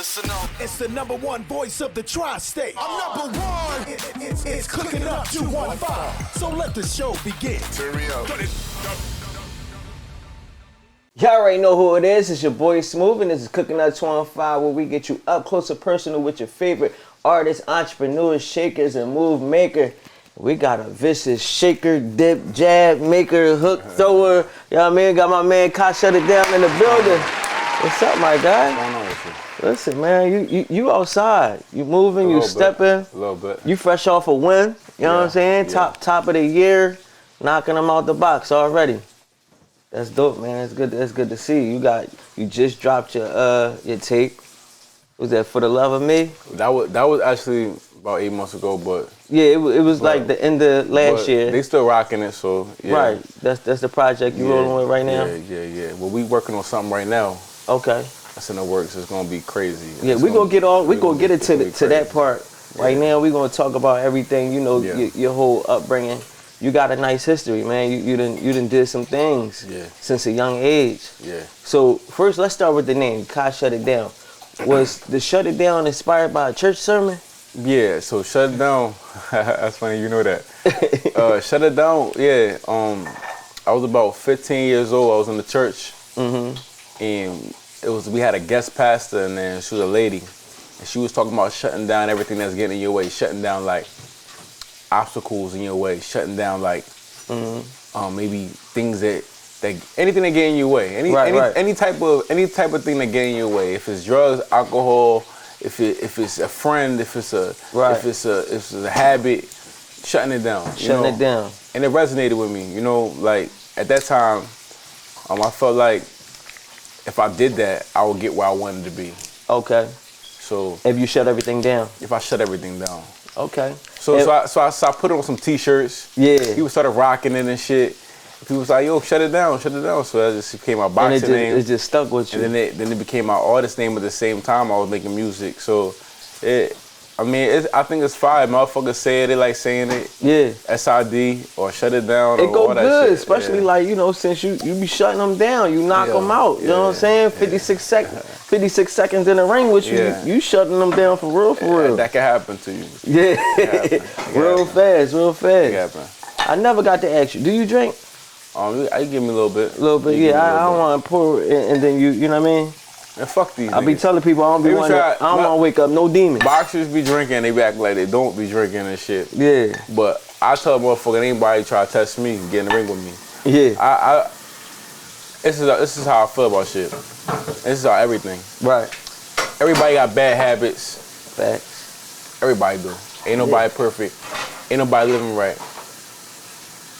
Listen up. It's the number one voice of the tri-state. I'm number one. It's Cooking Up 215. So let the show begin. Turn me up. Y'all already know who it is. It's your boy Smooth, and this is Cooking Up 215, where we get you up close and personal with your favorite artists, entrepreneurs, shakers, and move maker. We got a vicious shaker, dip, jab, maker, hook thrower. You know what I mean? Got my man Ky Shut in the building. What's up, my guy? What's going on with you? Listen, man, you outside. You moving, you stepping. A little bit. You fresh off a win. You know what I'm saying? Yeah. Top of the year, knocking them out the box already. That's dope, man. That's good to see. You just dropped your tape. Was that For the Love of Me? That was actually about 8 months ago, but yeah, it was like the end of last year. They still rocking it, so yeah. Right. That's the project you rolling with right now. Yeah. Well, we working on something right now. Okay. That's in the works. It's gonna be crazy. Yeah, we gonna get it to that part. Right now, we gonna talk about everything. You know, your whole upbringing. You got a nice history, man. You done did some things since a young age. Yeah. So first, let's start with the name, Ky Shut It Down. Was the Shut It Down inspired by a church sermon? Yeah. So Shut It Down. That's funny. You know that. Shut It Down. Yeah. I was about 15 years old. I was in the church, and we had a guest pastor, and then she was a lady, and she was talking about shutting down everything that's getting in your way, shutting down like obstacles in your way, shutting down like maybe things that anything that get in your way, any type of thing that get in your way. If it's drugs, alcohol, if it's a friend, if it's a habit, shutting it down. Shutting it down. And it resonated with me. You know, like at that time, I felt like if I did that, I would get where I wanted to be. Okay. So if you shut everything down. If I shut everything down. Okay. So I put on some t-shirts. Yeah. People started rocking it and shit. People was like, yo, shut it down. So that just became my boxing name. It just stuck with you. And then it became my artist name at the same time I was making music. So I think it's fire. Motherfuckers say it, they like saying it. Yeah. SID or shut it down. It go all that good, shit. especially like, you know, since you be shutting them down, you knock them out. You know what I'm saying? 56 seconds in the ring with you, you shutting them down for real. That can happen to you. Yeah. Real fast. It happen. I never got to ask you, do you drink? I give me a little bit. I don't want to pour and then you know what I mean? Man, fuck these I be telling people I don't want to wake up no demons. Boxers be drinking, they be acting like they don't be drinking and shit. Yeah. But I tell motherfucker, anybody try to test me, get in the ring with me. Yeah. This is how I feel about shit. This is how everything. Right. Everybody got bad habits. Facts. Everybody do. Ain't nobody perfect. Ain't nobody living right.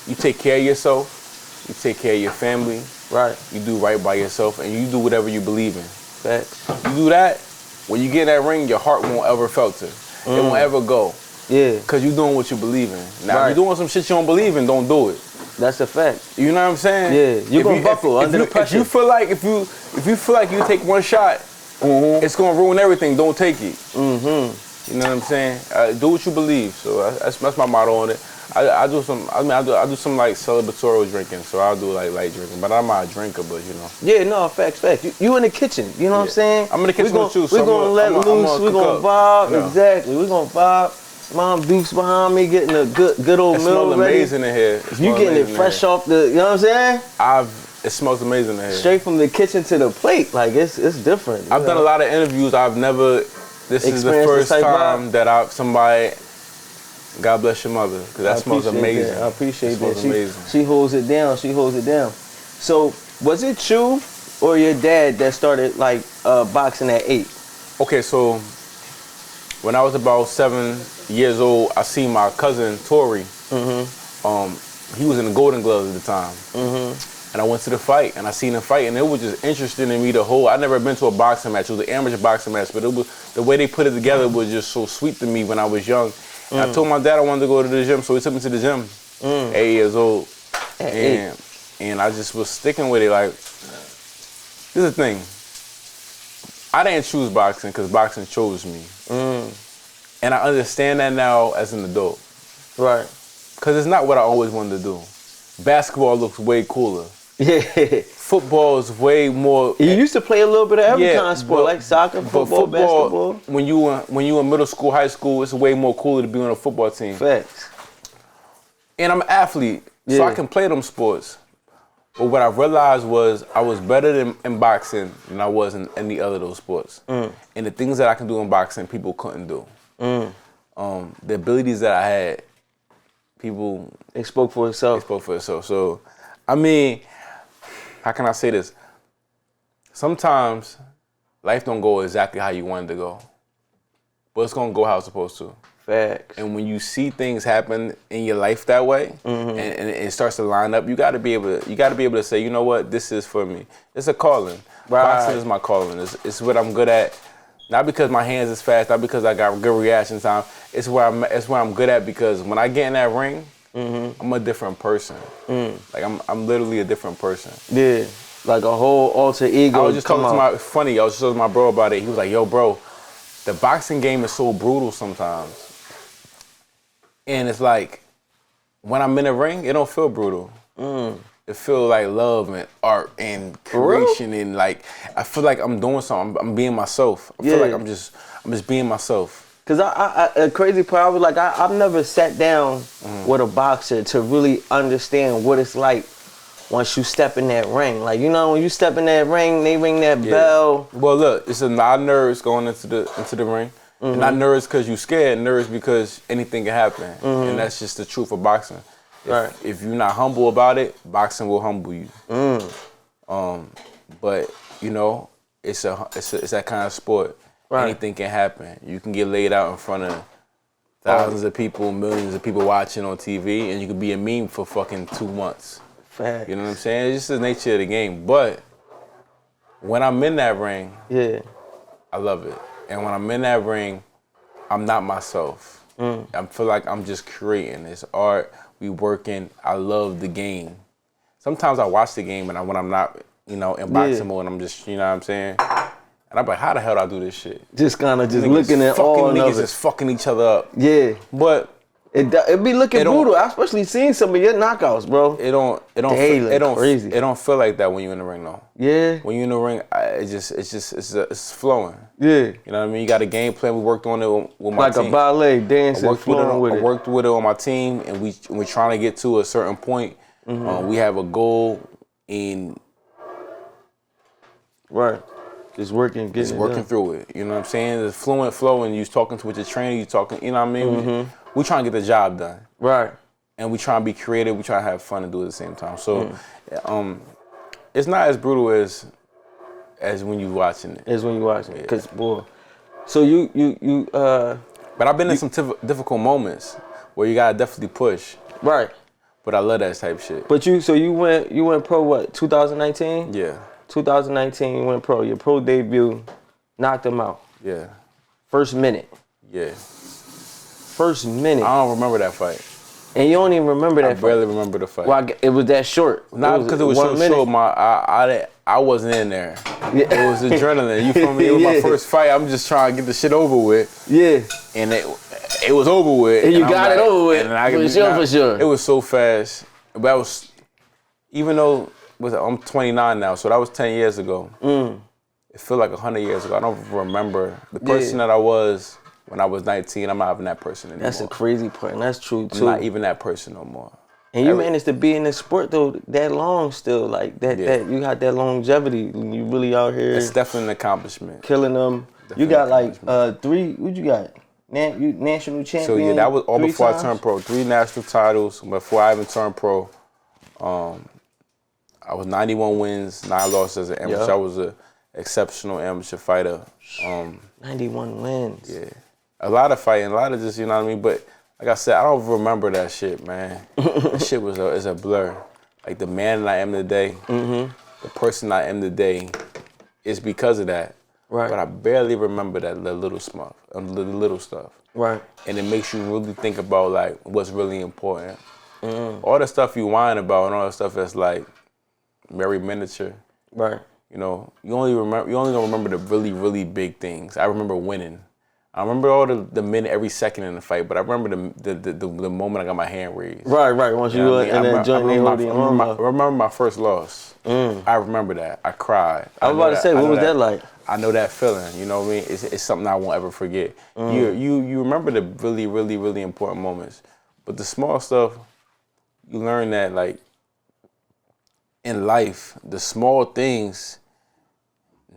You take care of yourself. You take care of your family. Right. You do right by yourself, and you do whatever you believe in. Facts. You do that, when you get in that ring, your heart won't ever falter. It won't ever go. Yeah. Because you're doing what you believe in. Now, if you're doing some shit you don't believe in, don't do it. That's a fact. You know what I'm saying? Yeah. You're going to buckle under the pressure. If you feel like you take one shot, it's going to ruin everything, don't take it. You know what I'm saying? Do what you believe. So that's my motto on it. I do some like celebratory drinking, so I'll do like light drinking, but I'm not a drinker, but you know. Yeah, no, facts. You in the kitchen, you know what I'm saying? I'm in the kitchen with you, so we're gonna let loose, we're gonna vibe, exactly. We're gonna vibe. Mom Duke's behind me getting a good old meal ready. It smells amazing in here. You getting it fresh off the, you know what I'm saying? It smells amazing in here. Straight from the kitchen to the plate, like it's different. I've done a lot of interviews. This is the first time that somebody. God bless your mother, because that smells amazing. I appreciate that. She holds it down. So, was it you or your dad that started like boxing at 8? Okay, so when I was about 7 years old, I seen my cousin Tori. He was in the Golden Gloves at the time. And I went to the fight, and I seen him fight, and it was just interesting in me I'd never been to a boxing match. It was an amateur boxing match, but it was the way they put it together was just so sweet to me when I was young. And I told my dad I wanted to go to the gym, so he took me to the gym. 8 years old. And I just was sticking with it. Like, this is the thing. I didn't choose boxing because boxing chose me. And I understand that now as an adult. Right. Because it's not what I always wanted to do. Basketball looks way cooler. Yeah. Football is way more. You used to play a little bit of every kind of sport, like soccer, football, basketball. When you in middle school, high school, it's way more cooler to be on a football team. Facts. And I'm an athlete, so I can play them sports. But what I realized was I was better in boxing than I was in any other of those sports. And the things that I can do in boxing, people couldn't do. The abilities that I had, people... They spoke for itself. They spoke for itself. So, I mean, how can I say this? Sometimes life don't go exactly how you want it to go. But it's going to go how it's supposed to. Facts. And when you see things happen in your life that way, and it starts to line up, you got to be able to say, you know what, this is for me. It's a calling. Right. Boxing is my calling. It's what I'm good at. Not because my hands is fast, not because I got good reaction time. It's where I'm good at, because when I get in that ring, I'm a different person. Like I'm literally a different person. Yeah. Like a whole alter ego. I was just talking to my bro about it. He was like, yo, bro, the boxing game is so brutal sometimes. And it's like, when I'm in the ring, it don't feel brutal. It feels like love and art and creation, and like, I feel like I'm doing something. I'm being myself. I feel like I'm just being myself. Cause a crazy part, I was like, I've never sat down with a boxer to really understand what it's like once you step in that ring. Like, you know, when you step in that ring, they ring that bell. Well, look, it's a lot of nerves going into the ring. And not nervous because you're scared, nervous because anything can happen. And that's just the truth of boxing. If you're not humble about it, boxing will humble you. But, you know, it's that kind of sport. Anything can happen. You can get laid out in front of thousands of people, millions of people watching on TV, and you can be a meme for fucking 2 months. Facts. You know what I'm saying? It's just the nature of the game. But when I'm in that ring, I love it. And when I'm in that ring, I'm not myself. I feel like I'm just creating. It's art. We working. I love the game. Sometimes I watch the game, and when I'm not, you know, in boxing mode, I'm just, you know what I'm saying? And I'm like, how the hell do I do this shit? Just kind of just looking at all of it. Niggas is fucking each other up. Yeah. But it be looking brutal. I especially seen some of your knockouts, bro. It don't crazy. It don't feel like that when you're in the ring, though. Yeah. When you're in the ring, it's flowing. Yeah. You know what I mean? You got a game plan. We worked on it with my team. Like a ballet, dancing, flowing with it. I worked with it on my team, and we're trying to get to a certain point. We have a goal in. Right. Just working through it. You know what I'm saying? The fluent flow, and you talking with your trainer, you talking, you know what I mean? We trying to get the job done. Right. And we trying to be creative, we trying to have fun and do it at the same time. So it's not as brutal as when you watching it. As when you watching it. Cause boy. So you But I've been in some difficult moments where you gotta definitely push. Right. But I love that type shit. But you went pro what, 2019? Yeah. 2019, you went pro. Your pro debut, knocked him out. Yeah. First minute. Yeah. First minute. I don't remember that fight. And you don't even remember that fight? I barely remember the fight. Well, it was that short. Not because it was so short. I wasn't in there. Yeah. It was adrenaline. You feel me? It was my first fight. I'm just trying to get the shit over with. Yeah. And it was over with. And you got it over with. For sure. It was so fast. But I was, even though I'm 29 now, so that was 10 years ago. It felt like 100 years ago. I don't remember the person that I was when I was 19. I'm not even that person anymore. That's a crazy part, and that's true too. I'm not even that person no more. And you managed to be in this sport though that long still, like that you got that longevity. You really out here. It's definitely an accomplishment. Killing them. You got like 3. What you got? You national champion. So yeah, that was all before I turned pro. 3 national titles before I even turned pro. I was 91 wins, 9 losses as an amateur. I was an exceptional amateur fighter. 91 wins. Yeah. A lot of fighting, a lot of just, you know what I mean? But like I said, I don't remember that shit, man. That shit is a blur. Like the man that I am today, the person I am today, is because of that. Right. But I barely remember that little stuff. Right. And it makes you really think about like what's really important. All the stuff you whine about and all the stuff that's like very miniature. Right. You know, you only gonna remember the really, really big things. I remember winning. I remember all the minute, every second in the fight, but I remember the moment I got my hand raised. Right. Once you were in that joint, they holding your arm up. I remember my first loss. I remember that. I cried. I was about to say, what was that like? I know that feeling. You know what I mean? It's something I won't ever forget. You remember the really, really, really important moments, but the small stuff, you learn that like in life, the small things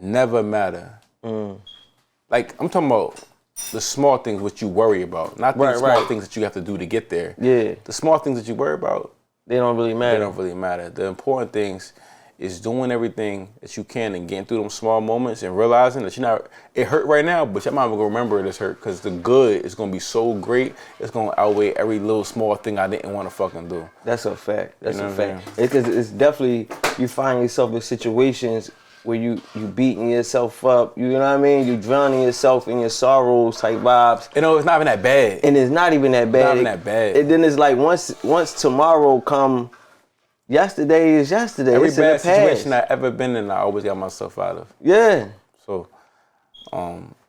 never matter. Like I'm talking about the small things which you worry about, not the small things that you have to do to get there. Yeah. The small things that you worry about, they don't really matter. They don't really matter. The important things is doing everything that you can and getting through them small moments and realizing that you're not, it hurt right now, but you're not gonna remember this hurt because the good is gonna be so great, it's gonna outweigh every little small thing I didn't want to fucking do. That's a fact. That's a fact. It's definitely, you find yourself in situations where you beating yourself up, you know what I mean? You drowning yourself in your sorrows type vibes. You know, it's not even that bad. And it's not even that bad. Not even that bad. And then it's like once tomorrow come, yesterday is yesterday. Every it's bad in the past. situation I've ever been in, I always got myself out of. Yeah. So,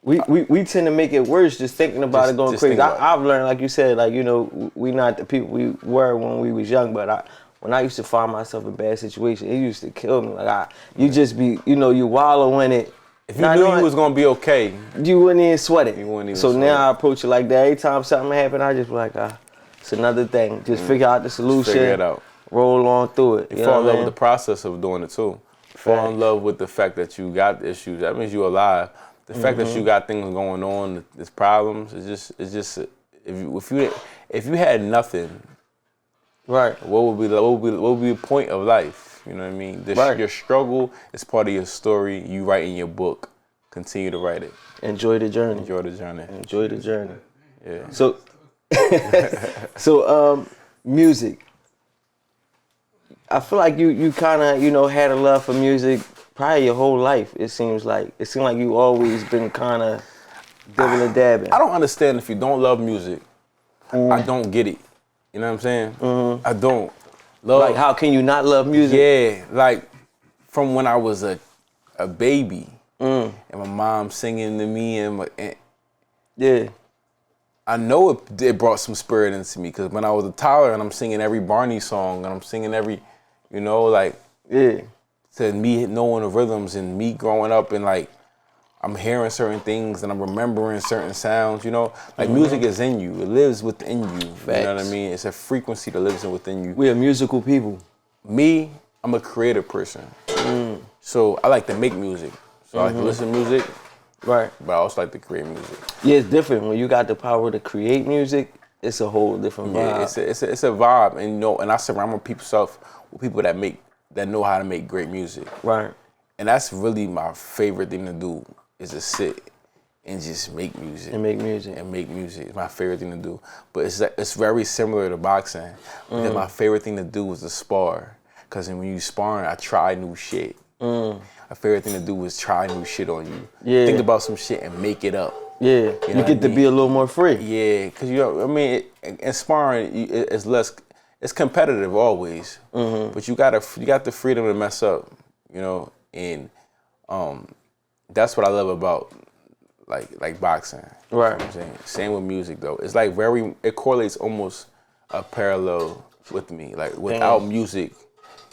we tend to make it worse just thinking about it going crazy. I've learned, like you said, like, you know, we not the people we were when we was young, but when I used to find myself in bad situations, it used to kill me. Like you just be, you know, you wallow in it. If you knew you was gonna be okay, you wouldn't even sweat it. You wouldn't even so sweat now it. I approach it like that. Every time something happen, I just be like, it's another thing. Just figure out the solution. Figure it out. Roll on through it. You fall in love with the process of doing it too. Fall in love with the fact that you got issues. That means you're alive. The fact that you got things going on, there's problems. It's just if you had nothing, right? What would be the point of life? You know what I mean? Your struggle is part of your story. You write in your book. Continue to write it. Enjoy the journey. Enjoy the journey. Enjoy the journey. Yeah. So, music. I feel like you kind of, you know, had a love for music probably your whole life. It seems like you always been kind of dibbling dabbing. I don't understand if you don't love music. I don't get it. You know what I'm saying? I don't. Like, how can you not love music? Yeah, like from when I was a baby and my mom singing to me and yeah. I know it brought some spirit into me because when I was a toddler and I'm singing every Barney song and I'm singing every, you know, like, yeah, to me knowing the rhythms and me growing up and like I'm hearing certain things and I'm remembering certain sounds, you know, like music is in you. It lives within you. Facts. You know what I mean? It's a frequency that lives within you. We are musical people. Me, I'm a creative person. So I like to make music. So I like to listen to music. Right. But I also like to create music. Yeah, it's different. When you got the power to create music, it's a whole different vibe. Yeah, it's a vibe. And you know, and I surround myself with people that know how to make great music. Right. And that's really my favorite thing to do is to sit and just make music. And make music. It's my favorite thing to do. But it's very similar to boxing. Because my favorite thing to do is to spar. Because when you sparring, I try new shit. My favorite thing to do is try new shit on you. Yeah. Think about some shit and make it up. Yeah. You get to be a little more free. Yeah, because you know, I mean, in sparring, it's competitive always. But you got the freedom to mess up, you know, and that's what I love about like boxing. Right. You know what I'm saying? Same with music though. It's like it correlates almost a parallel with me. Like without music,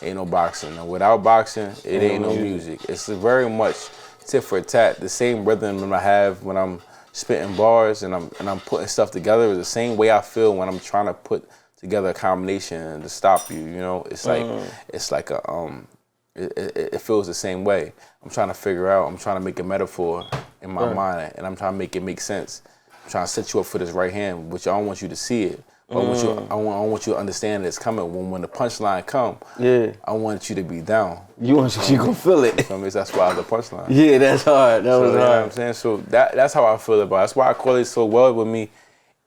ain't no boxing. And without boxing, it ain't no music. It's very much tit for tat. The same rhythm I have when I'm spitting bars and I'm putting stuff together is the same way I feel when I'm trying to put together a combination to stop you. You know, it's like it feels the same way. I'm trying to figure out. I'm trying to make a metaphor in my mind, and I'm trying to make it make sense. I'm trying to set you up for this right hand, which I don't want you to see it. I want you to understand that it's coming. When the punchline come, I want you to be down. You gonna feel it. So that's why the punchline. Yeah, that's hard. That was hard. You know what I'm saying? So that's how I feel about it. That's why I correlate so well with me.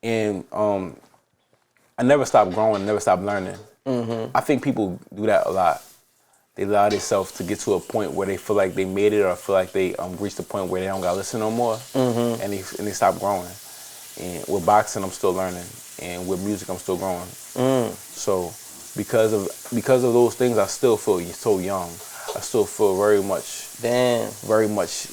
And I never stop growing, never stop learning. I think people do that a lot. They allow themselves to get to a point where they feel like they made it or feel like they reached a point where they don't got to listen no more. And they stop growing. And with boxing, I'm still learning. And with music, I'm still growing. So because of those things, I still feel so young. I still feel very much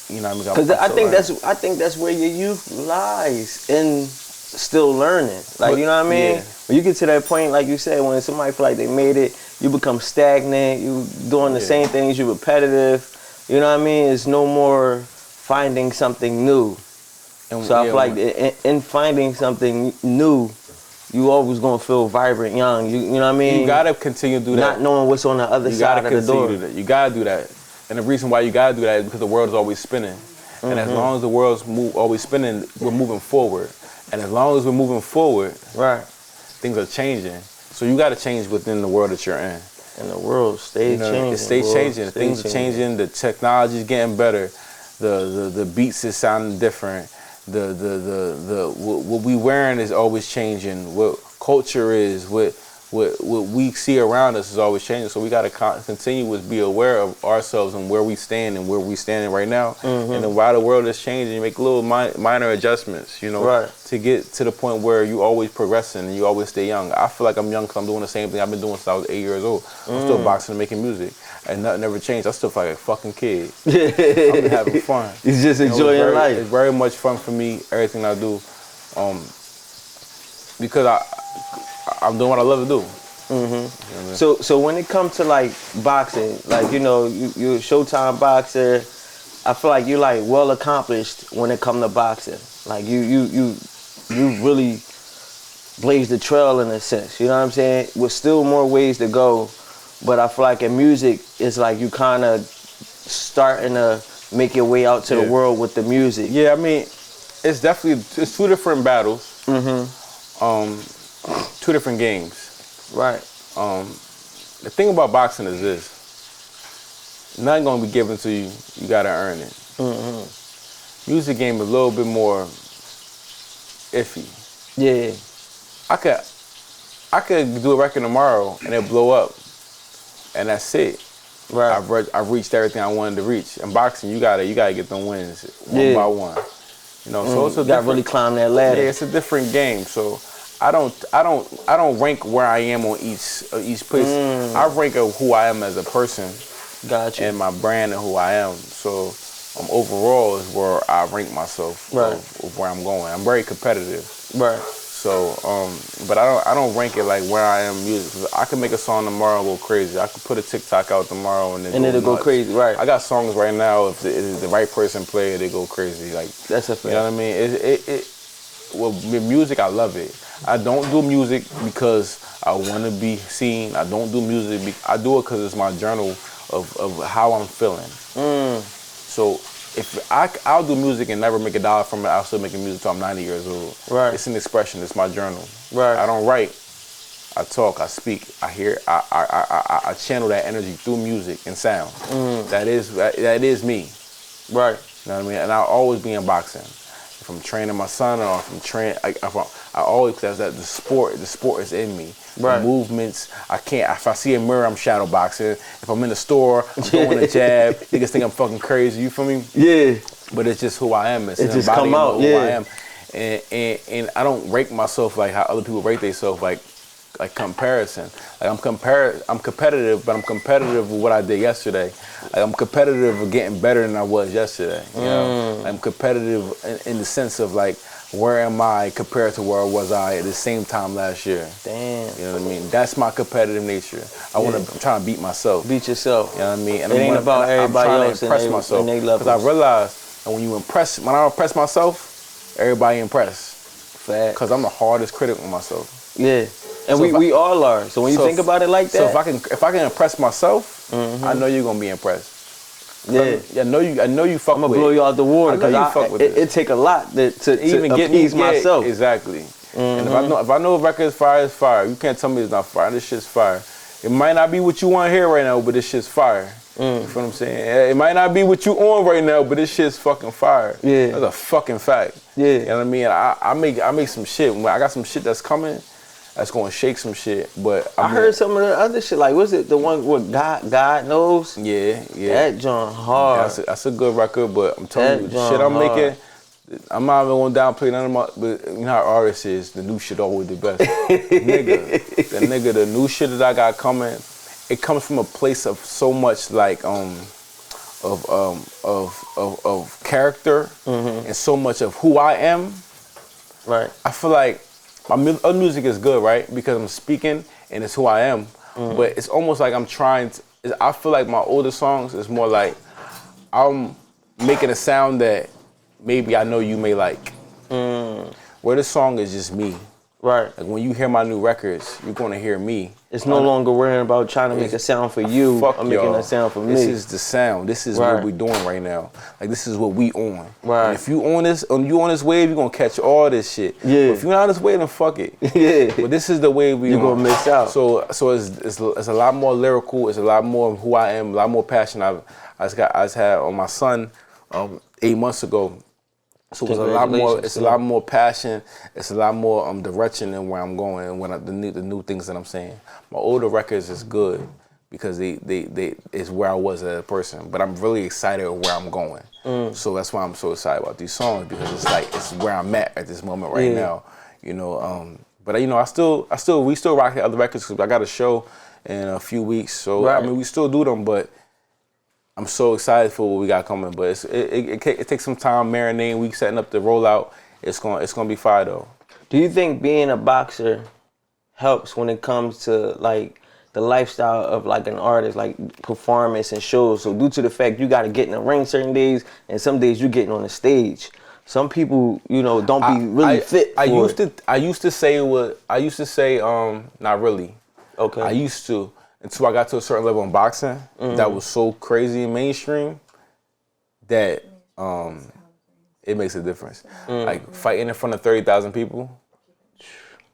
you know what I mean? Because I think that's where your youth lies in still learning. Like, you know what I mean? Yeah. When you get to that point, like you said, when somebody feel like they made it, you become stagnant. You doing the same things. You repetitive. You know what I mean? It's no more finding something new. And So I feel like in finding something new, you always gonna feel vibrant, young. You know what I mean? You gotta continue to do that. Not knowing what's on the other side of the door. You gotta do that. And the reason why you gotta do that is because the world is always spinning. And as long as the world's always spinning, we're moving forward. And as long as we're moving forward, right, things are changing. So you gotta change within the world that you're in. And the world stays changing. It stays changing. Things are changing. The technology's getting better. The beats is sounding different. What we wearing is always changing. What culture is, what we see around us is always changing. So we got to continue to be aware of ourselves and where we stand and where we standing right now. And then while the world is changing, you make little minor adjustments, you know, to get to the point where you always progressing and you always stay young. I feel like I'm young because I'm doing the same thing I've been doing since I was 8 years old. I'm still boxing and making music. And nothing ever changed. I still feel like a fucking kid. I'm having fun. You just enjoying life. It's very much fun for me, everything I do. Because I'm doing what I love to do. You know what I mean? So when it comes to like boxing, like, you know, you're a Showtime boxer. I feel like you're like well accomplished when it comes to boxing. Like you really blazed the trail in a sense. You know what I'm saying? With still more ways to go. But I feel like in music, it's like you kind of starting to make your way out to the world with the music. Yeah, I mean, it's two different battles. Two different games. Right. The thing about boxing is this: nothing gonna be given to you. You gotta earn it. Music game is a little bit more iffy. Yeah. I could do a record tomorrow and it blow up. And that's it. Right. I've reached everything I wanted to reach. In boxing, you gotta get them wins one by one. You know, so it's you gotta really climb that ladder. Yeah, it's a different game. So I don't rank where I am on each place. I rank who I am as a person. Gotcha. And my brand and who I am. So overall is where I rank myself. Right. Of where I'm going. I'm very competitive. Right. So, but I don't rank it like where I am music. 'Cause I could make a song tomorrow and go crazy. I could put a TikTok out tomorrow and it'll go crazy. Right. I got songs right now. If the right person play it, they go crazy. Like that's a fact. You know what I mean? Well, with music, I love it. I don't do music because I want to be seen. I don't do music. I do it because it's my journal of how I'm feeling. So. I'll do music and never make $1 from it, I'll still making music till I'm 90 years old. Right. It's an expression. It's my journal. Right. I don't write. I talk. I speak. I hear. I channel that energy through music and sound. That is me. Right. You know what I mean? And I'll always be in boxing. If I'm training my son or if I'm training, I always, because the sport is in me. Right. The movements, I can't, if I see a mirror, I'm shadow boxing. If I'm in the store, I'm throwing a jab. Niggas think I'm fucking crazy, you feel me? Yeah. But it's just who I am. It's it just come out, who I am. And I don't rate myself like how other people rate themselves, like comparison. Like I'm competitive, but I'm competitive with what I did yesterday. Like I'm competitive with getting better than I was yesterday. You know? I'm competitive in the sense of like, where am I compared to where was I at the same time last year? Damn. You know what I mean? That's my competitive nature. I'm trying to beat myself. Beat yourself. You know what I mean? And it ain't about everybody else. I'm trying to impress myself. Because I realized that when I impress myself, everybody impressed. Fact. Because I'm the hardest critic of myself. Yeah. And so we all are. So when you think about it like that. So if I can impress myself, I know you're gonna be impressed. Yeah. I know you fuck with it. I'm gonna blow you out the water because it take a lot to even appease myself. Exactly. And if I know a record is fire, it's fire. You can't tell me it's not fire. This shit's fire. It might not be what you want to hear right now, but this shit's fire. You feel what I'm saying? It might not be what you on right now, but this shit's fucking fire. Yeah. That's a fucking fact. Yeah. You know what I mean? I make some shit. I got some shit that's coming. That's gonna shake some shit, but I heard some of the other shit. Like, was it the one with God Knows? Yeah. That joint hard. That's a good record, but I'm telling you, the shit I'm making, I'm not even gonna downplay none of my. But you know how artists is, the new shit always the best. The new shit that I got coming, it comes from a place of so much like of character and so much of who I am. Right. I feel like my other music is good, right? Because I'm speaking and it's who I am. But it's almost like I'm trying to. I feel like my older songs is more like I'm making a sound that maybe I know you may like. Where this song is just me. Right. Like when you hear my new records, you're gonna hear me. It's no longer worrying about trying to make a sound for you or making a sound for me. This is the sound. This is what we're doing right now. Like this is what we on. Right. And if you on this wave, you're gonna catch all this shit. Yeah. But if you're not on this wave, then fuck it. Yeah. But this is the wave we you're on. gonna miss out. So it's a lot more lyrical. It's a lot more who I am. A lot more passion. I just had on my son 8 months ago. So it's a lot more. It's a lot more passion. It's a lot more direction in where I'm going and the new things that I'm saying. My older records is good because they is where I was as a person. But I'm really excited where I'm going. So that's why I'm so excited about these songs because it's like it's where I'm at this moment right now. You know. But you know, we still rock the other records because I got a show in a few weeks. So I mean, we still do them, but. I'm so excited for what we got coming, but it takes some time marinating. We setting up the rollout. It's gonna be fire though. Do you think being a boxer helps when it comes to like the lifestyle of like an artist, like performance and shows? So due to the fact you got to get in the ring certain days, and some days you getting on the stage. Some people, you know, don't be really fit. I used to say not really. Okay. I used to. Until I got to a certain level in boxing, that was so crazy and mainstream that it makes a difference. Like fighting in front of 30,000 people,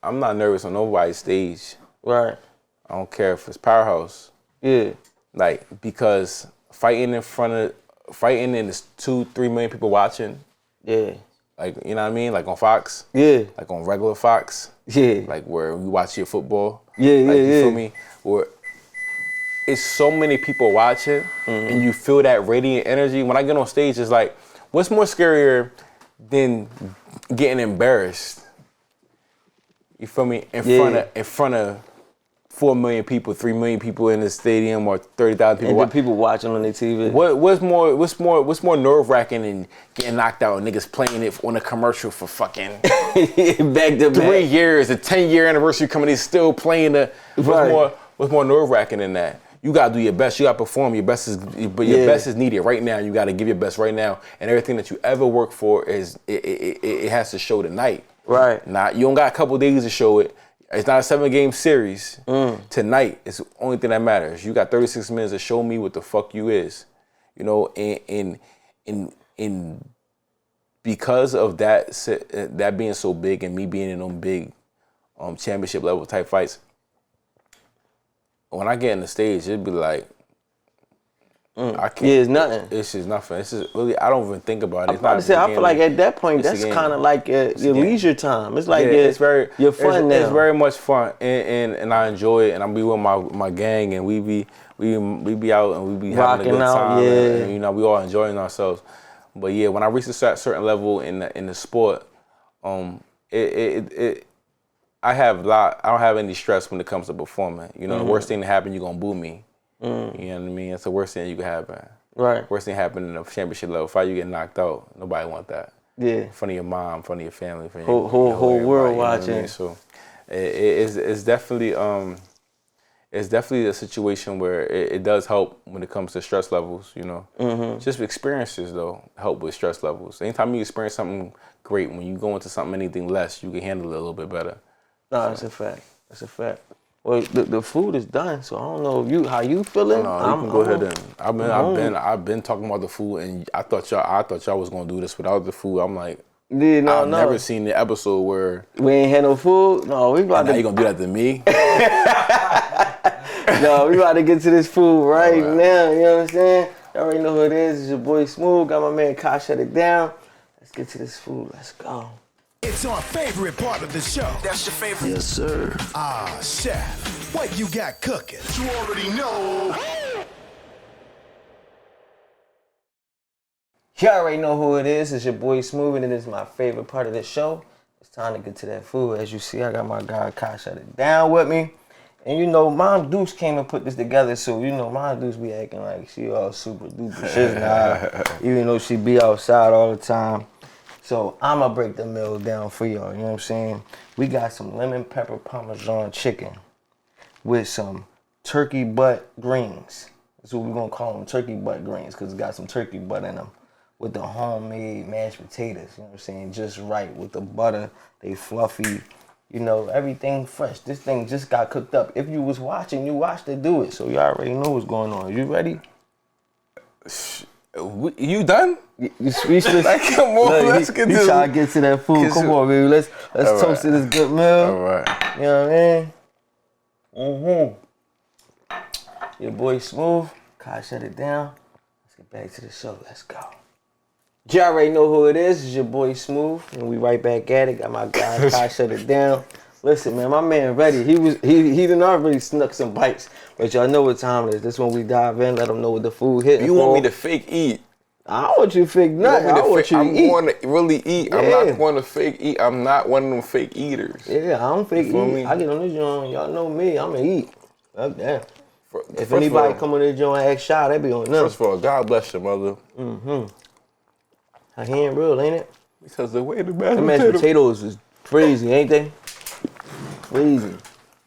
I'm not nervous on nobody's stage. Right. I don't care if it's Powerhouse. Yeah. Like because fighting and there's 2-3 million people watching. Yeah. Like you know what I mean? Like on Fox. Yeah. Like on regular Fox. Yeah. Like where you watch your football. Yeah. Like, you feel me? Where it's so many people watching and you feel that radiant energy. When I get on stage, it's like, what's more scarier than getting embarrassed? You feel me? In front of 4 million people, 3 million people in the stadium, or 30,000 people. And then people watching on their TV. What's more nerve wracking than getting knocked out and niggas playing it on a commercial for fucking back to 3 years, the 10-year anniversary coming, he's still playing the. What's more nerve wracking than that? You gotta do your best. You gotta perform. Your best is needed right now. You gotta give your best right now, and everything that you ever work for it has to show tonight. Right. You don't got a couple days to show it. It's not a 7-game series. Tonight is the only thing that matters. You got 36 minutes to show me what the fuck you is. You know, and because of that being so big and me being in them big championship level type fights. When I get in the stage, it'd be like, I can't. Yeah, it's nothing. It's just nothing. It's just really, I don't even think about it. I'm about to say, I feel like at that point, that's kind of like your leisure time. It's like it's very, your fun now. It's very much fun, and I enjoy it, and I'm be with my gang, and we be out and we be having a good time, and you know, we all enjoying ourselves. But yeah, when I reach a certain level in the sport, I don't have any stress when it comes to performing. You know, the worst thing that happen, you're gonna boo me. You know what I mean? That's the worst thing you could happen. Right. Worst thing happen in a championship level fight, you get knocked out. Nobody want that. Yeah. In front of your mom, in front of your family, in front of whole world watching. You know I mean? So it's definitely a situation where it does help when it comes to stress levels. You know, just experiences though help with stress levels. Anytime you experience something great, when you go into something anything less, you can handle it a little bit better. No, that's a fact. That's a fact. Well, the food is done, so I don't know how you feeling. No, you can go ahead and I've been talking about the food, and I thought y'all was gonna do this without the food. I'm like, I've never seen the episode where we ain't had no food. No, we about to. You gonna do that to me? No, we about to get to this food right now. You know what I'm saying? You already know who it is. It's your boy Smooth. Got my man Ky Shut it down. Let's get to this food. Let's go. It's our favorite part of the show. That's your favorite? Yes, sir. Chef, what you got cooking? You already know. You already know who it is. It's your boy Smooth, and it is my favorite part of the show. It's time to get to that food. As you see, I got my guy Ky Shut it down with me. And you know, Mom Deuce came and put this together, so you know, Mom Deuce be acting like she all super duper shit now, even though she be outside all the time. So I'ma break the meal down for y'all, you know what I'm saying? We got some lemon pepper parmesan chicken with some turkey butt greens. That's what we're gonna call them, turkey butt greens, because it's got some turkey butt in them. With the homemade mashed potatoes, you know what I'm saying? Just right with the butter, they fluffy. You know, everything fresh. This thing just got cooked up. If you was watching, you watched it do it. So you already know what's going on. You ready? You done? You speechless? Like, come on, look, let's get this. He trying to get to that food. Come on, baby. Let's toast to this good meal. All right. You know what I mean? Your boy Smooth. Ky Shut It Down. Let's get back to the show. Let's go. You already know who it is. It's your boy Smooth, and we right back at it. Got my guy Ky Shut It Down. Listen, man, my man ready. He done already snuck some bites, but y'all know what time it is. This when we dive in. Let them know what the food hitting. You want me to fake eat? I don't want you to fake nothing. I want you to eat. I'm going to really eat. Yeah. I'm not going to fake eat. I'm not one of them fake eaters. Yeah, I don't fake eat. Me? I get on this joint. Y'all know me. I'm gonna eat. Oh, damn. If anybody come on this joint and act shy, they be on nothing. First of all, God bless your mother. Her hand real, ain't it? Because the way the mashed potatoes is crazy, ain't they? Crazy.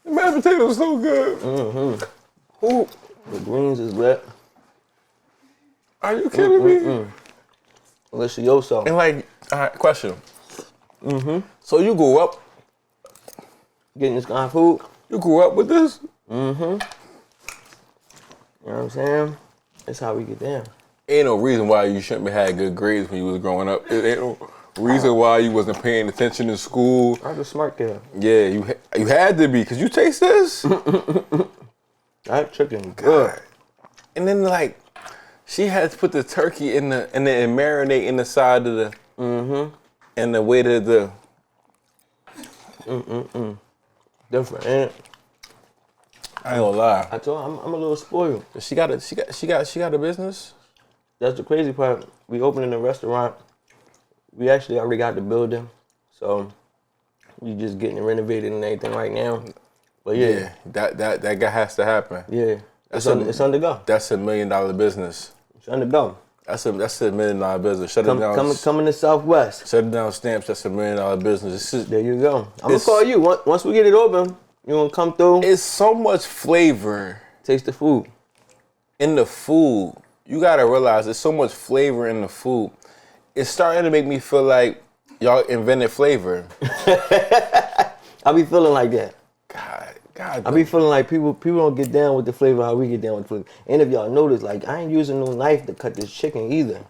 The mashed potatoes so good. Ooh, the greens is wet. Are you kidding me? Listen, yo, so. And like, all right, question. So you grew up getting this kind of food? You grew up with this? You know what I'm saying? That's how we get down. Ain't no reason why you shouldn't have had good grades when you was growing up. It ain't no reason why you wasn't paying attention in school. I was a smart kid. Yeah, you had to be. Cause you taste this. That chicken good. And then like, she had to put the turkey in the and marinate in the side of the and the way that the different, ain't it? I ain't gonna lie. I told her I'm a little spoiled. She got a business. That's the crazy part. We opening a restaurant. We actually already got the building, so we just getting it renovated and everything right now. But yeah, that has to happen. Yeah, it's on the go. That's $1 million business. It's on the go. That's $1 million business. Shut it down. Coming to Southwest. Shut it down stamps. That's $1 million business. There you go. I'm gonna call you once we get it open. You gonna come through? It's so much flavor. Taste the food. In the food, you gotta realize there's so much flavor in the food. It's starting to make me feel like y'all invented flavor. I be feeling like that. God. I be feeling like people don't get down with the flavor how we get down with the flavor. And if y'all notice, like I ain't using no knife to cut this chicken either.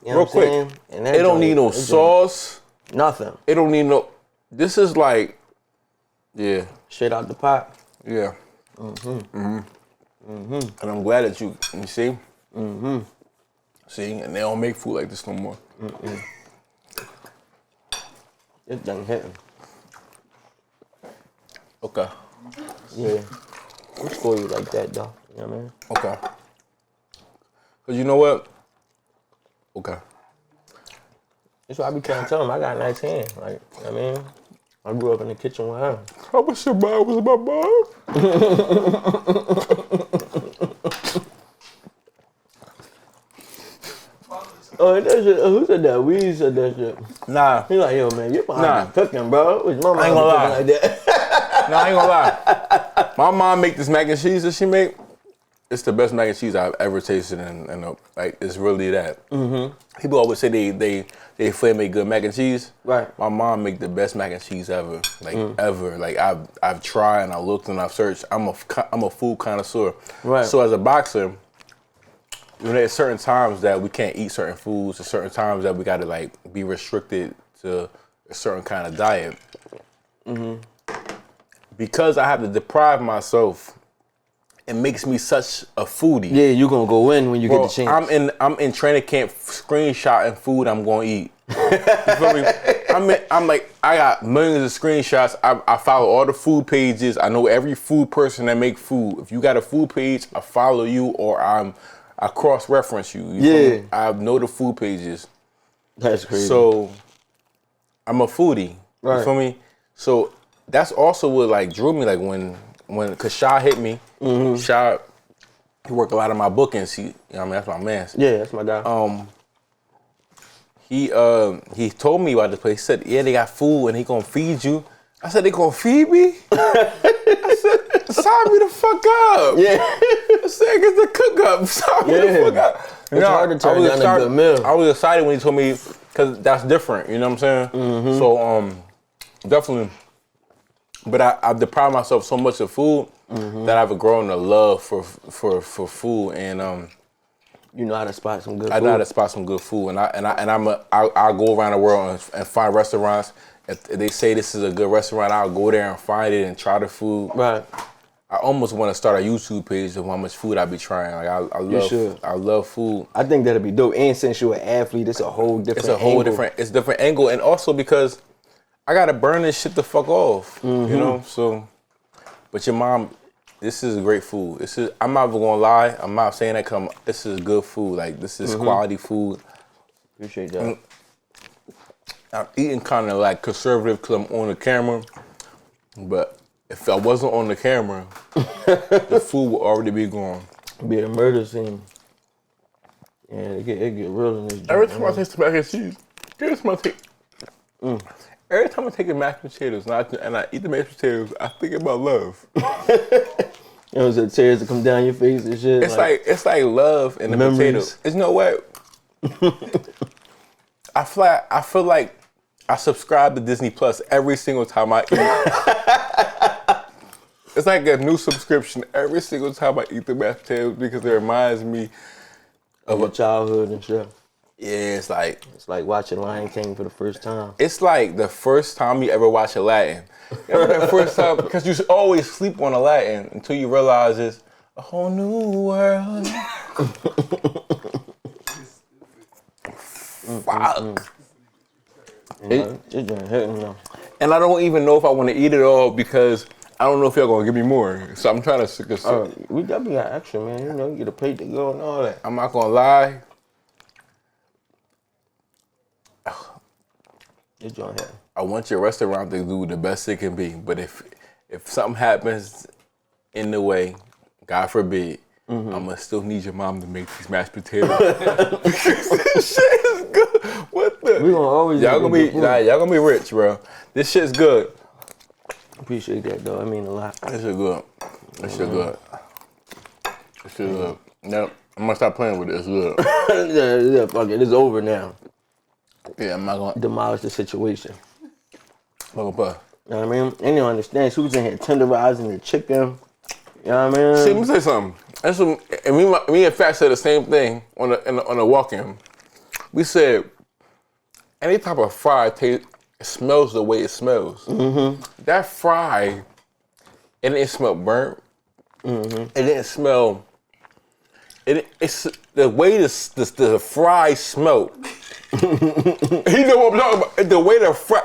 You know Real quick, and it don't need no sauce. Nothing. It don't need no. This is like, yeah. Straight out the pot. Yeah. And I'm glad that you see. See, and they don't make food like this no more. This thing hitting. Okay. Yeah. I'm spoil you like that though. You know what I mean? Okay. Cause you know what? Okay. That's why I be trying to tell them I got a nice hand. Like, you know what I mean? I grew up in the kitchen with her. How much your mom was my mom? Oh, that shit, who said that? We said that shit. Nah. He like, yo, man, you're behind cooking, bro. What's my mom ain't gonna lie. like that? No, I ain't gonna lie. My mom make this mac and cheese that she make. It's the best mac and cheese I've ever tasted, and like it's really that. People always say they flame make good mac and cheese. Right. My mom make the best mac and cheese ever, like ever. Like I've tried and I looked and I've searched. I'm a food connoisseur. Right. So as a boxer, you know, there's certain times that we can't eat certain foods, and certain times that we gotta like be restricted to a certain kind of diet. Because I have to deprive myself, it makes me such a foodie. Yeah, you gonna go in when you get the chance. I'm in training camp screenshotting food I'm gonna eat. You feel me? I'm like, I got millions of screenshots. I follow all the food pages. I know every food person that make food. If you got a food page, I follow you, or I cross-reference you. Yeah. I know the food pages. That's crazy. So I'm a foodie. Right. You feel me? So that's also what like drew me. Like when when Shy hit me, Shy, he worked a lot of my bookings. He, you know what I mean, that's my man. Yeah, that's my guy. He told me about this place. He said, yeah, they got food and he gonna feed you. I said, they gonna feed me? I said, sign me the fuck up. Yeah. I said, get the cook up. Sign me the fuck up. It's hard to turn down a good meal. I was excited when he told me, because that's different, you know what I'm saying? So, definitely. But I deprive myself so much of food that I've grown a love for food, and you know how to spot some good food. I know how to spot some good food, and I'll go around the world and find restaurants. If they say this is a good restaurant, I'll go there and find it and try the food. Right. I almost want to start a YouTube page of how much food I be trying. Like I love food. I think that'd be dope. And since you're an athlete, it's a whole different angle. It's a different angle, and also because I gotta burn this shit the fuck off. You know, so. But your mom, this is great food. I'm not even gonna lie. I'm not saying that because this is good food. Like this is quality food. Appreciate that. I'm eating kind of like conservative because I'm on the camera. But if I wasn't on the camera, the food would already be gone. Be a murder scene. Yeah, it get real in this joint. Every time I taste the mac and cheese, every time I take the mashed potatoes and I eat the mashed potatoes, I think about love. You know, the tears that come down your face and shit. It's like love in the potatoes. You know what? I feel like I subscribe to Disney Plus every single time I eat. It's like a new subscription every single time I eat the mashed potatoes because it reminds me of your childhood and shit. Yeah, it's like watching Lion King for the first time. It's like the first time you ever watch Aladdin. You know that first time, because you always sleep on Aladdin until you realize it's a whole new world. Wow. And I don't even know if I want to eat it all because I don't know if y'all gonna give me more. So I'm trying to. We definitely got extra, man. You know, you get a plate to go and all that. I'm not gonna lie. I want your restaurant to do the best it can be, but if something happens in the way, God forbid, I'm gonna still need your mom to make these mashed potatoes. Because this shit is good. What the? We gonna always y'all gonna be rich, bro. This shit's good. Appreciate that, though. I mean a lot. This shit good. This shit good. This shit good. Nope. I'm gonna stop playing with it. It's good. yeah, fuck it. It's over now. Yeah, I'm not gonna demolish the situation. You know what I mean? And you don't understand. She was in here tenderizing the chicken. You know what I mean? See, let me say something. That's what, and me and Fat said the same thing on the walk-in. We said any type of fry smells the way it smells. That fry, it didn't smell burnt. It didn't smell. It's the way the fry smelled. You know what I'm talking about? The way the fry,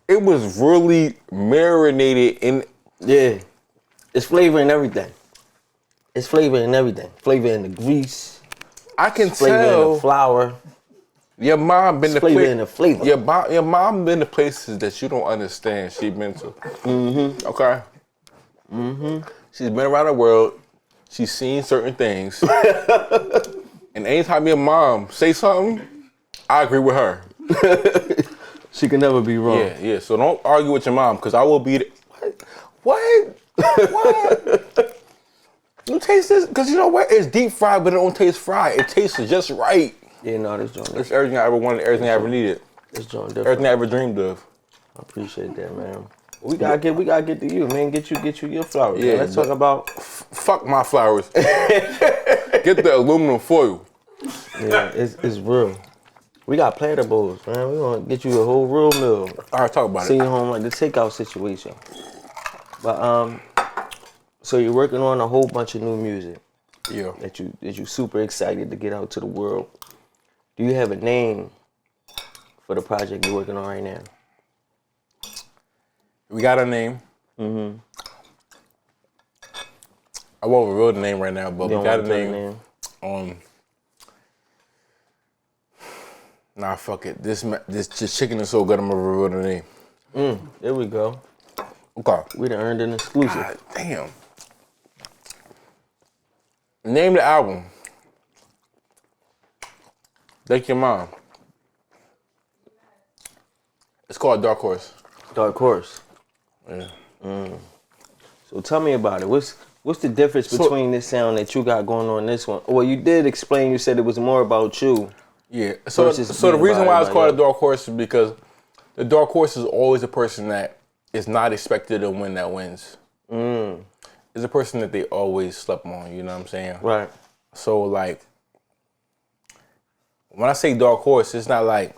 it was really marinated in. Yeah, it's flavor and everything. It's flavor and everything. Flavor in the grease. I can flavor tell. In the flour. Your mom been to flavor in the flavor. Your mom been to places that you don't understand. She been to. Okay. She's been around the world. She's seen certain things. And anytime your mom say something, I agree with her. She can never be wrong. Yeah. So don't argue with your mom, because I will be. What? You taste this? Because you know what? It's deep fried, but it don't taste fried. It tastes just right. Yeah, no, this joint. It's everything I ever wanted, everything I ever needed. This joint different. Everything I ever dreamed of. I appreciate that, man. We gotta get to you, man. Get you your flowers. Yeah, man. Let's talk about. Fuck my flowers. Get the aluminum foil. Yeah, it's real. We got platter bowls, man. We gonna get you a whole real meal. All right, talk about it. See you home like the takeout situation. But so you're working on a whole bunch of new music. Yeah. That you super excited to get out to the world. Do you have a name for the project you're working on right now? We got a name. I won't reveal the name right now, but we got a name. Nah, fuck it. This chicken is so good, I'm gonna reveal the name. There we go. Okay. We done earned an exclusive. God damn. Name the album. Take your mom. It's called Dark Horse. Dark Horse. Yeah. So tell me about it. What's the difference between this sound that you got going on this one? Well, you did explain. You said it was more about you. Yeah. So the reason why it's called a Dark Horse is because the Dark Horse is always a person that is not expected to win that wins. It's a person that they always slept on. You know what I'm saying? Right. So like, when I say Dark Horse, it's not like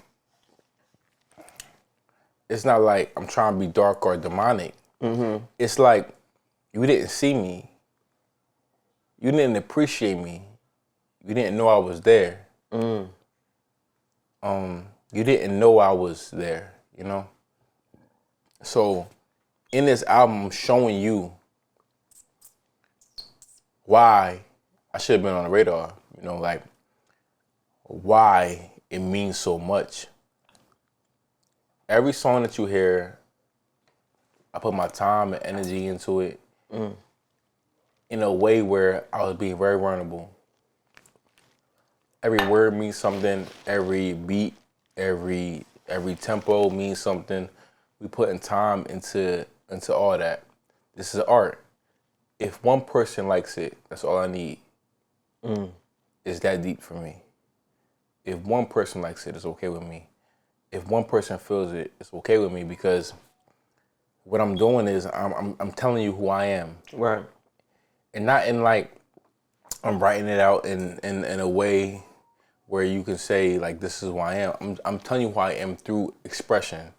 I'm trying to be dark or demonic. It's like you didn't see me. You didn't appreciate me. You didn't know I was there. You didn't know I was there, you know? So in this album, I'm showing you why I should have been on the radar, you know, like why it means so much. Every song that you hear, I put my time and energy into it in a way where I was being very vulnerable. Every word means something. Every beat, every tempo means something. We putting time into all that. This is art. If one person likes it, that's all I need. It's that deep for me. If one person likes it, it's okay with me. If one person feels it, it's okay with me because what I'm doing is I'm telling you who I am. Right. And not in like I'm writing it out in a way where you can say like this is who I am. I'm telling you who I am through expression.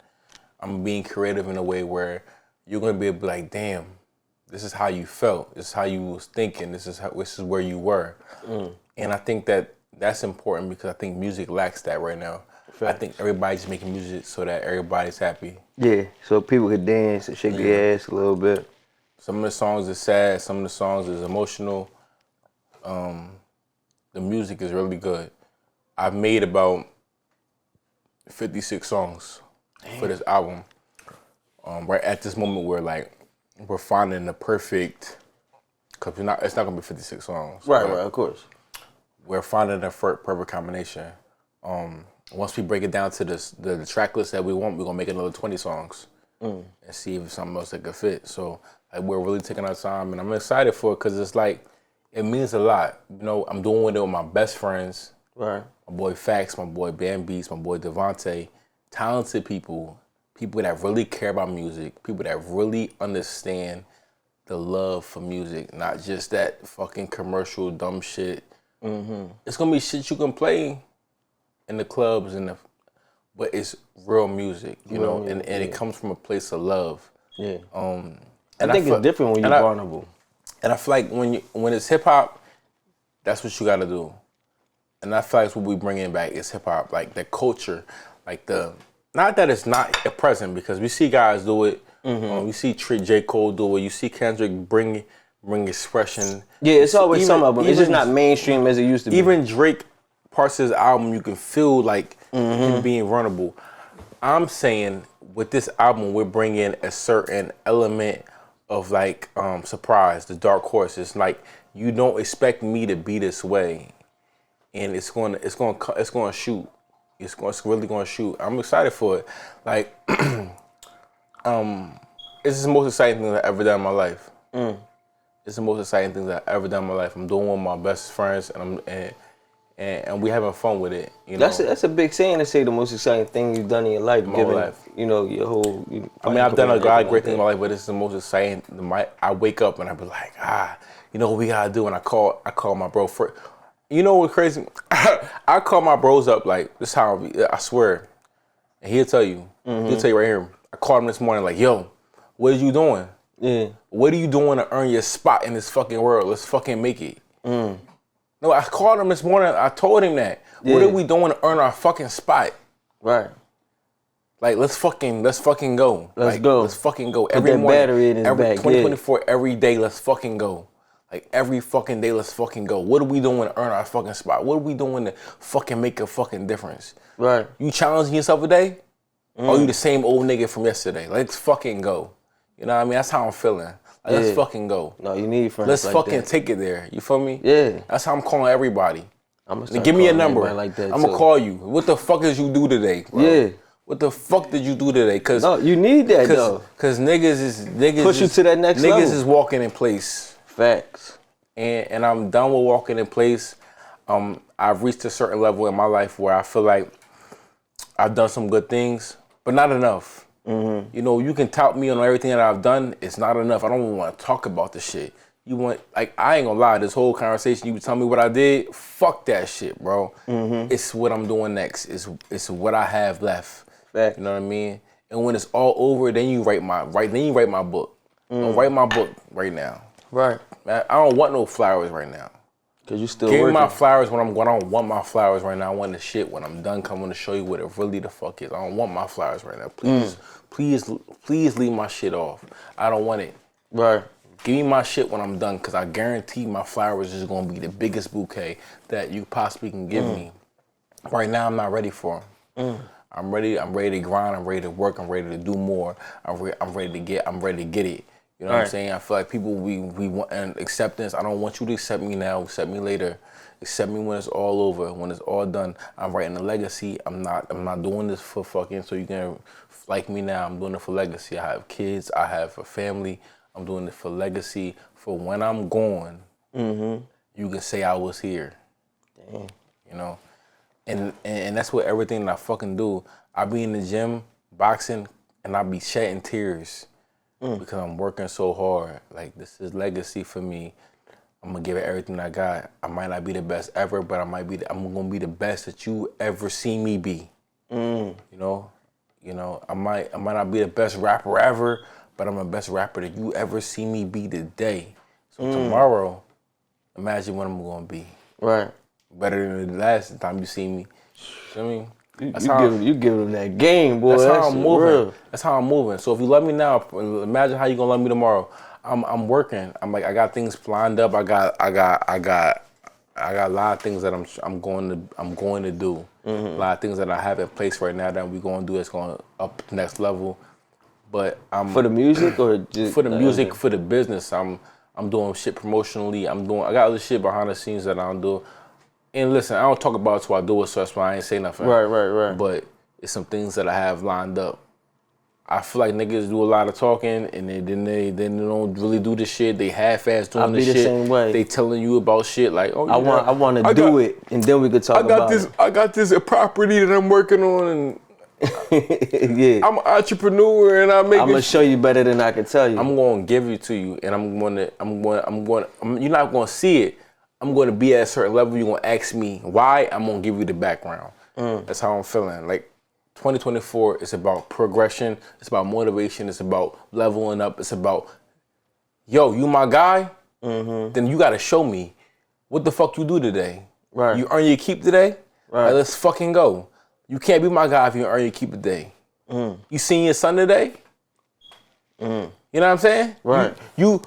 I'm being creative in a way where you're gonna be able to be like, damn, this is how you felt. This is how you was thinking. This is where you were. And I think that's important because I think music lacks that right now. I think everybody's making music so that everybody's happy. Yeah, so people could dance and shake their ass a little bit. Some of the songs is sad. Some of the songs is emotional. The music is really good. I've made about 56 songs for this album. Right at this moment where we're finding the perfect, because it's not gonna be 56 songs. Right, of course. We're finding the perfect combination. Once we break it down to the track list that we want, we're gonna make another 20 songs and see if it's something else that could fit. So we're really taking our time, and I'm excited for it because it's like it means a lot. You know, I'm doing it with my best friends. Right. My boy Fax, my boy Bam Beats, my boy Devontae, talented people that really care about music, people that really understand the love for music, not just that fucking commercial dumb shit. It's gonna be shit you can play in the clubs but it's real music, you know, and it comes from a place of love. Yeah. And I think it's different when you're vulnerable. And I feel like when it's hip hop, that's what you gotta do. And I feel like what we bring in back is hip hop, like the culture, like not that it's not at present because we see guys do it. We see J. Cole do it. You see Kendrick bring expression. Yeah, it's always some of them. It's just not mainstream as it used to be. Even Drake, parts of his album, you can feel like him being vulnerable. I'm saying with this album, we're bringing a certain element of surprise, the dark horse. It's like you don't expect me to be this way, and it's going to shoot. It's really going to shoot. I'm excited for it. Like, it's the most exciting thing I've ever done in my life. It's the most exciting thing that I've ever done in my life. I'm doing it with my best friends, and we having fun with it. You know, that's a big saying to say the most exciting thing you've done in your life. You know, your whole. I've done a lot of great things in my life, but it's the most exciting. I wake up and I be like, you know what we gotta do, and I call my bro for. You know what's crazy? I call my bros up like this. How I swear, and he'll tell you. He'll tell you right here. I called him this morning like, yo, what are you doing? Yeah. What are you doing to earn your spot in this fucking world? Let's fucking make it. No, I called him this morning. I told him that. Yeah. What are we doing to earn our fucking spot? Right. Like, let's fucking go. Let's go. Let's fucking go. Put every that morning, battery in his every back. 2024, every day, let's fucking go. Like, every fucking day, let's fucking go. What are we doing to earn our fucking spot? What are we doing to fucking make a fucking difference? Right. You challenging yourself a day? Or you the same old nigga from yesterday? Let's fucking go. You know what I mean? That's how I'm feeling. Like, let's fucking go. No, you need friends. Let's like fucking that. take it there. You feel me? Yeah. That's how I'm calling everybody. I'm gonna Give me a number. Like that I'm gonna call you. What the fuck did you do today, bro? Yeah. What the fuck did you do today? Cause no, you need that though. Cause niggas push you to that next level. Niggas is walking in place. Facts. And I'm done with walking in place. I've reached a certain level in my life where I feel like I've done some good things, but not enough. Mm-hmm. You know, you can tout me on everything that I've done. It's not enough. I don't even want to talk about the shit. You want, like, I ain't gonna lie, this whole conversation, you tell me what I did, fuck that shit, bro. Mm-hmm. It's what I'm doing next. It's what I have left. Fact. You know what I mean? And when it's all over, then you write my book. Don't write my book right now. Right. Man, I don't want no flowers right now. Cause you still Give working. me my flowers when I'm going. I don't want my flowers right now. I want the shit when I'm done coming to show you what it really the fuck is. I don't want my flowers right now. Please leave my shit off. I don't want it. Right. Give me my shit when I'm done, cause I guarantee my flowers is gonna be the biggest bouquet that you possibly can give me. Right now, I'm not ready for them. I'm ready to grind. I'm ready to work. I'm ready to do more. I'm ready to get it. You know what I'm saying? I feel like people we want acceptance. I don't want you to accept me now. Accept me later. Accept me when it's all over. When it's all done. I'm writing a legacy. I'm not doing this for fucking so you can like me now. I'm doing it for legacy. I have kids. I have a family. I'm doing it for legacy. For when I'm gone, you can say I was here. Damn. You know, and that's what everything that I fucking do. I be in the gym boxing and I be shedding tears. Because I'm working so hard. Like, this is legacy for me. I'm gonna give it everything I got. I might not be the best ever, but I'm gonna be the best that you ever see me be. You know, I might not be the best rapper ever, but I'm the best rapper that you ever see me be today. So tomorrow, imagine what I'm gonna be. Right. Better than the last time you see me. You know what I mean? You give them that game, boy. That's how I'm moving. Real. That's how I'm moving. So if you love me now, imagine how you gonna love me tomorrow. I'm working. I got things lined up. I got a lot of things that I'm going to do. A lot of things that I have in place right now that we're going to do that's going up the next level. But I'm for the music or just for the music, for the business. I'm doing shit promotionally. I got other shit behind the scenes that I don't do. And listen, I don't talk about it till I do it, so that's why I ain't say nothing. Right. But it's some things that I have lined up. I feel like niggas do a lot of talking, and then they don't really do the shit. They half-ass doing the shit. the same way. They telling you about shit like, oh, I want to do it, and then we could talk about it. I got this property that I'm working on, and yeah. I'm an entrepreneur, and I'm gonna show you better than I can tell you. I'm gonna give it to you, and you're not gonna see it. I'm going to be at a certain level. You're going to ask me why. I'm going to give you the background. That's how I'm feeling. Like, 2024 is about progression. It's about motivation. It's about leveling up. It's about, yo, you my guy? Then you got to show me what the fuck you do today. Right. You earn your keep today? Right. Like, let's fucking go. You can't be my guy if you earn your keep today. You seen your son today? You know what I'm saying? Right. You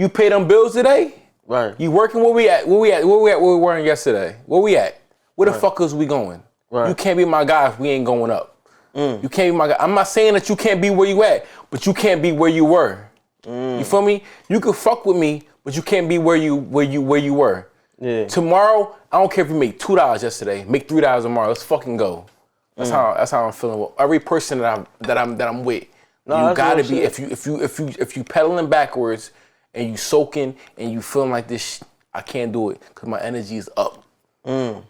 pay them bills today? Right. You working? Where we at? Where we were yesterday? Where we at? Where the fuck is we going? Right. You can't be my guy if we ain't going up. You can't be my guy. I'm not saying that you can't be where you at, but you can't be where you were. You feel me? You can fuck with me, but you can't be where you were. Yeah. Tomorrow, I don't care if you make $2 yesterday, make $3 tomorrow. Let's fucking go. That's how I'm feeling with every person that I'm with. No, you gotta be if you pedaling backwards. And you soaking and you feeling like this, I can't do it because my energy is up. My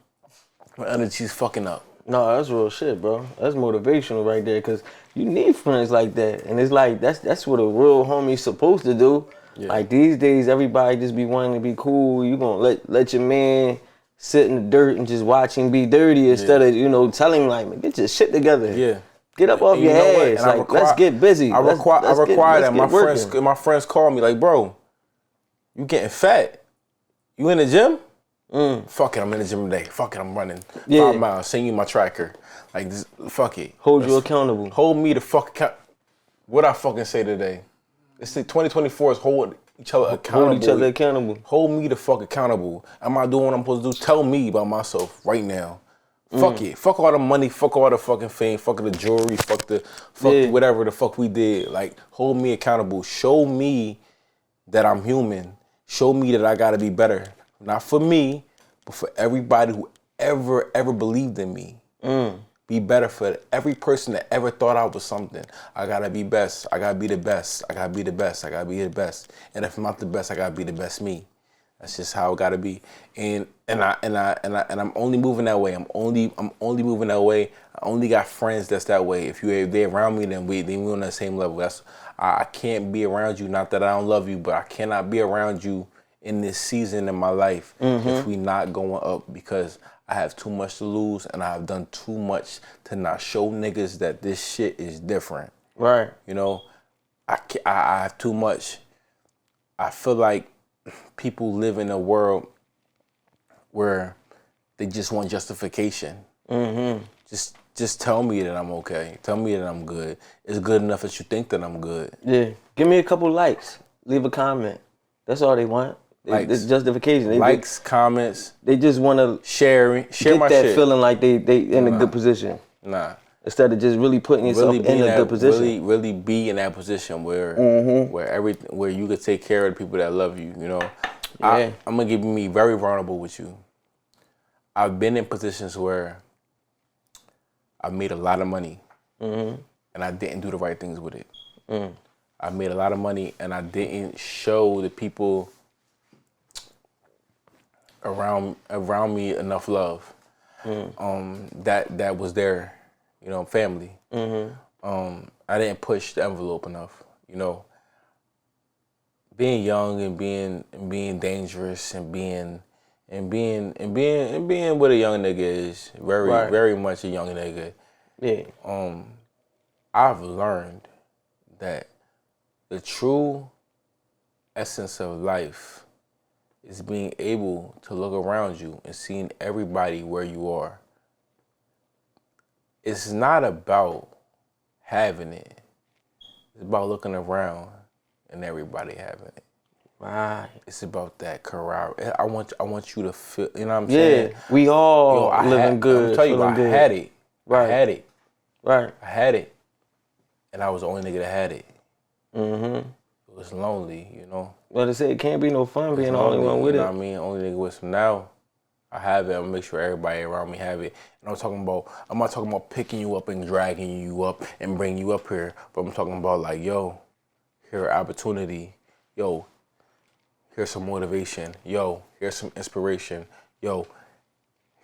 energy is fucking up. No, that's real shit, bro. That's motivational right there because you need friends like that. And it's like, that's what a real homie's supposed to do. Yeah. Like these days, everybody just be wanting to be cool. You gonna let your man sit in the dirt and just watch him be dirty instead of, telling him like, man, get your shit together. Yeah. Get up off your ass. Like, let's get busy. I require that. My friends call me like, bro, you getting fat. You in the gym? Fuck it, I'm in the gym today. Fuck it, I'm running 5 miles. Send you my tracker. Like, this, fuck it. Hold you accountable. Hold me the fuck account. What I fucking say today? It's 2024 is hold each other accountable. Hold each other accountable. Hold me the fuck accountable. Am I doing what I'm supposed to do? Tell me about myself right now. Fuck it. Fuck all the money. Fuck all the fucking fame. Fuck the jewelry. Fuck whatever the fuck we did. Like, hold me accountable. Show me that I'm human. Show me that I gotta be better. Not for me, but for everybody who ever believed in me. Be better for every person that ever thought I was something. I gotta be best. I gotta be the best. I gotta be the best. I gotta be the best. And if I'm not the best, I gotta be the best me. That's just how it gotta be. And I'm only moving that way. I'm only moving that way. I only got friends that's that way. If they're around me, then we on that same level. I can't be around you. Not that I don't love you, but I cannot be around you in this season in my life if we not going up, because I have too much to lose and I have done too much to not show niggas that this shit is different. Right. You know, I have too much. I feel like people live in a world where they just want justification. Just tell me that I'm okay. Tell me that I'm good. It's good enough that you think that I'm good. Yeah. Give me a couple likes. Leave a comment. That's all they want. It's justification. Likes, comments. They just want to share my shit. Get that feeling like they in a good position. Nah. Instead of just really putting yourself in a good position. Really be in that position where where you could take care of the people that love you. You know. Yeah. I'm gonna give me very vulnerable with you. I've been in positions where I made a lot of money and I didn't do the right things with it. I made a lot of money and I didn't show the people around me enough love. That was their, you know, family. I didn't push the envelope enough, you know. Being young and being dangerous and being what a young nigga is, very much a young nigga. Yeah. I've learned that the true essence of life is being able to look around you and seeing everybody where you are. It's not about having it. It's about looking around and everybody having it. Right. It's about that camaraderie. I want you to feel, you know what I'm saying? Yeah, we all living good. I'm telling you, I had it. Right. I had it. Right. I had it. And I was the only nigga that had it. It was lonely, you know. Well, they say it can't be no fun being the only one with it. You know what I mean? Only nigga with some. Now, I have it. I'm gonna make sure everybody around me have it. And I'm not talking about picking you up and dragging you up and bringing you up here. But I'm talking about like, yo, here's opportunity. Yo, here's some motivation. Yo, here's some inspiration. Yo,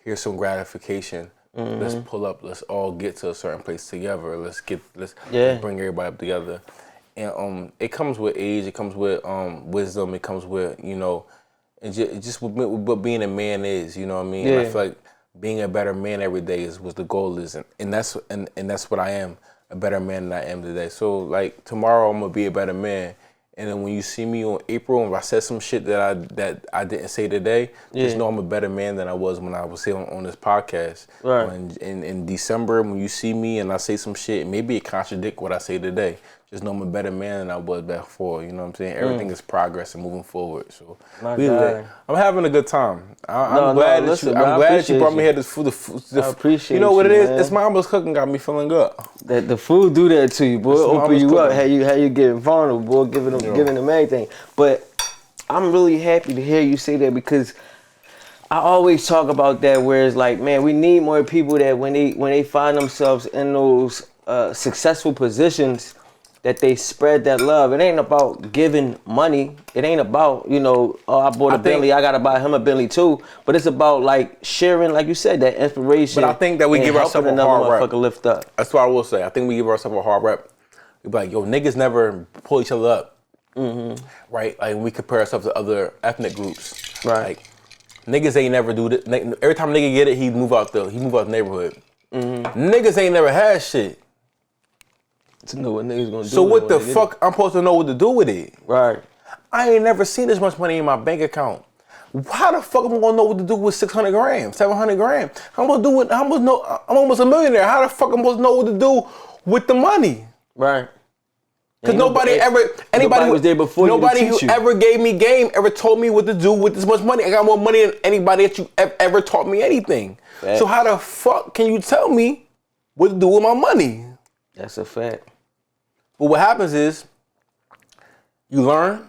here's some gratification. Let's pull up. Let's all get to a certain place together. Let's bring everybody up together. And it comes with age. It comes with wisdom. It comes with, you know, and just what being a man is. You know what I mean? Yeah. And I feel like being a better man every day is what the goal is, and that's what I am, a better man than I am today. So like tomorrow I'm gonna be a better man. And then when you see me on April, and if I said some shit that I didn't say today, just know I'm a better man than I was when I was here on this podcast. Right. In December, when you see me and I say some shit, maybe it contradict what I say today. Just know I'm a better man than I was before. You know what I'm saying? Everything is progress and moving forward. So I'm having a good time. I'm glad that you brought me here. I appreciate you know what it is? Man. It's Mama's cooking got me feeling good. The food do that to you, boy. Open you up. How you getting vulnerable, boy, giving them everything. But I'm really happy to hear you say that, because I always talk about that, where it's like, man, we need more people that when they find themselves in those successful positions, that they spread that love. It ain't about giving money. It ain't about, you know, oh, I bought a Bentley, I gotta buy him a Bentley too. But it's about like sharing, like you said, that inspiration. But I think that we give ourselves a hard rep. Lift up. That's what I will say. I think we give ourselves a hard rep. We be like, yo, niggas never pull each other up. Right? Like we compare ourselves to other ethnic groups. Right. Like niggas ain't never do this. Every time a nigga get it, he move out the neighborhood. Niggas ain't never had shit. To know what niggas gonna do. So what the fuck I'm supposed to know what to do with it? Right. I ain't never seen this much money in my bank account. How the fuck am I gonna know what to do with 600 grand, 700 grand? I'm almost a millionaire. How the fuck am I supposed to know what to do with the money? Right. Because anybody was there before you to nobody teach who you. ever gave me game ever told me what to do with this much money. I got more money than anybody that you ever taught me anything. Fact. So how the fuck can you tell me what to do with my money? That's a fact. But what happens is you learn,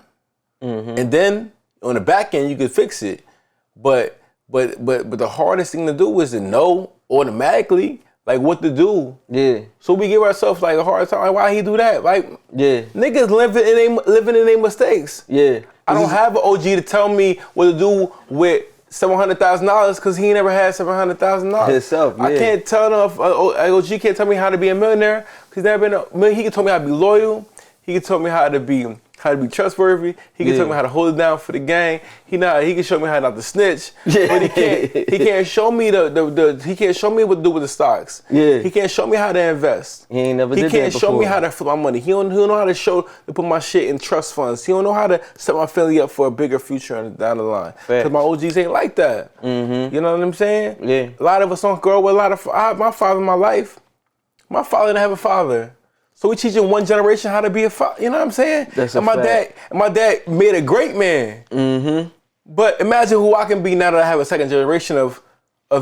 and then on the back end you can fix it. But the hardest thing to do is to know automatically like what to do. Yeah. So we give ourselves like a hard time. Like, why he do that? Like, Yeah. niggas living in their mistakes. Yeah. I don't have an OG to tell me what to do with $700,000 because he never had $700,000 Himself. Yeah. I can't tell him. OG can't tell me how to be a millionaire because he's never been. He can tell me how to be loyal. He can tell me how to be trustworthy. He can tell me how to hold it down for the gang. He can show me how not to snitch. Yeah. But he can't show me he can't show me what to do with the stocks. Yeah. He can't show me how to invest. He ain't never did that He can't show me before. how to flip my money. He don't know how to put my shit in trust funds. He don't know how to set my family up for a bigger future down the line. Because my OGs ain't like that. Mm-hmm. You know what I'm saying? Yeah. A lot of us don't grow with my father in my life. My father didn't have a father. So we teaching one generation how to be a father. You know what I'm saying? That's and a fact. My dad made a great man. Mm-hmm. But imagine who I can be now that I have a second generation of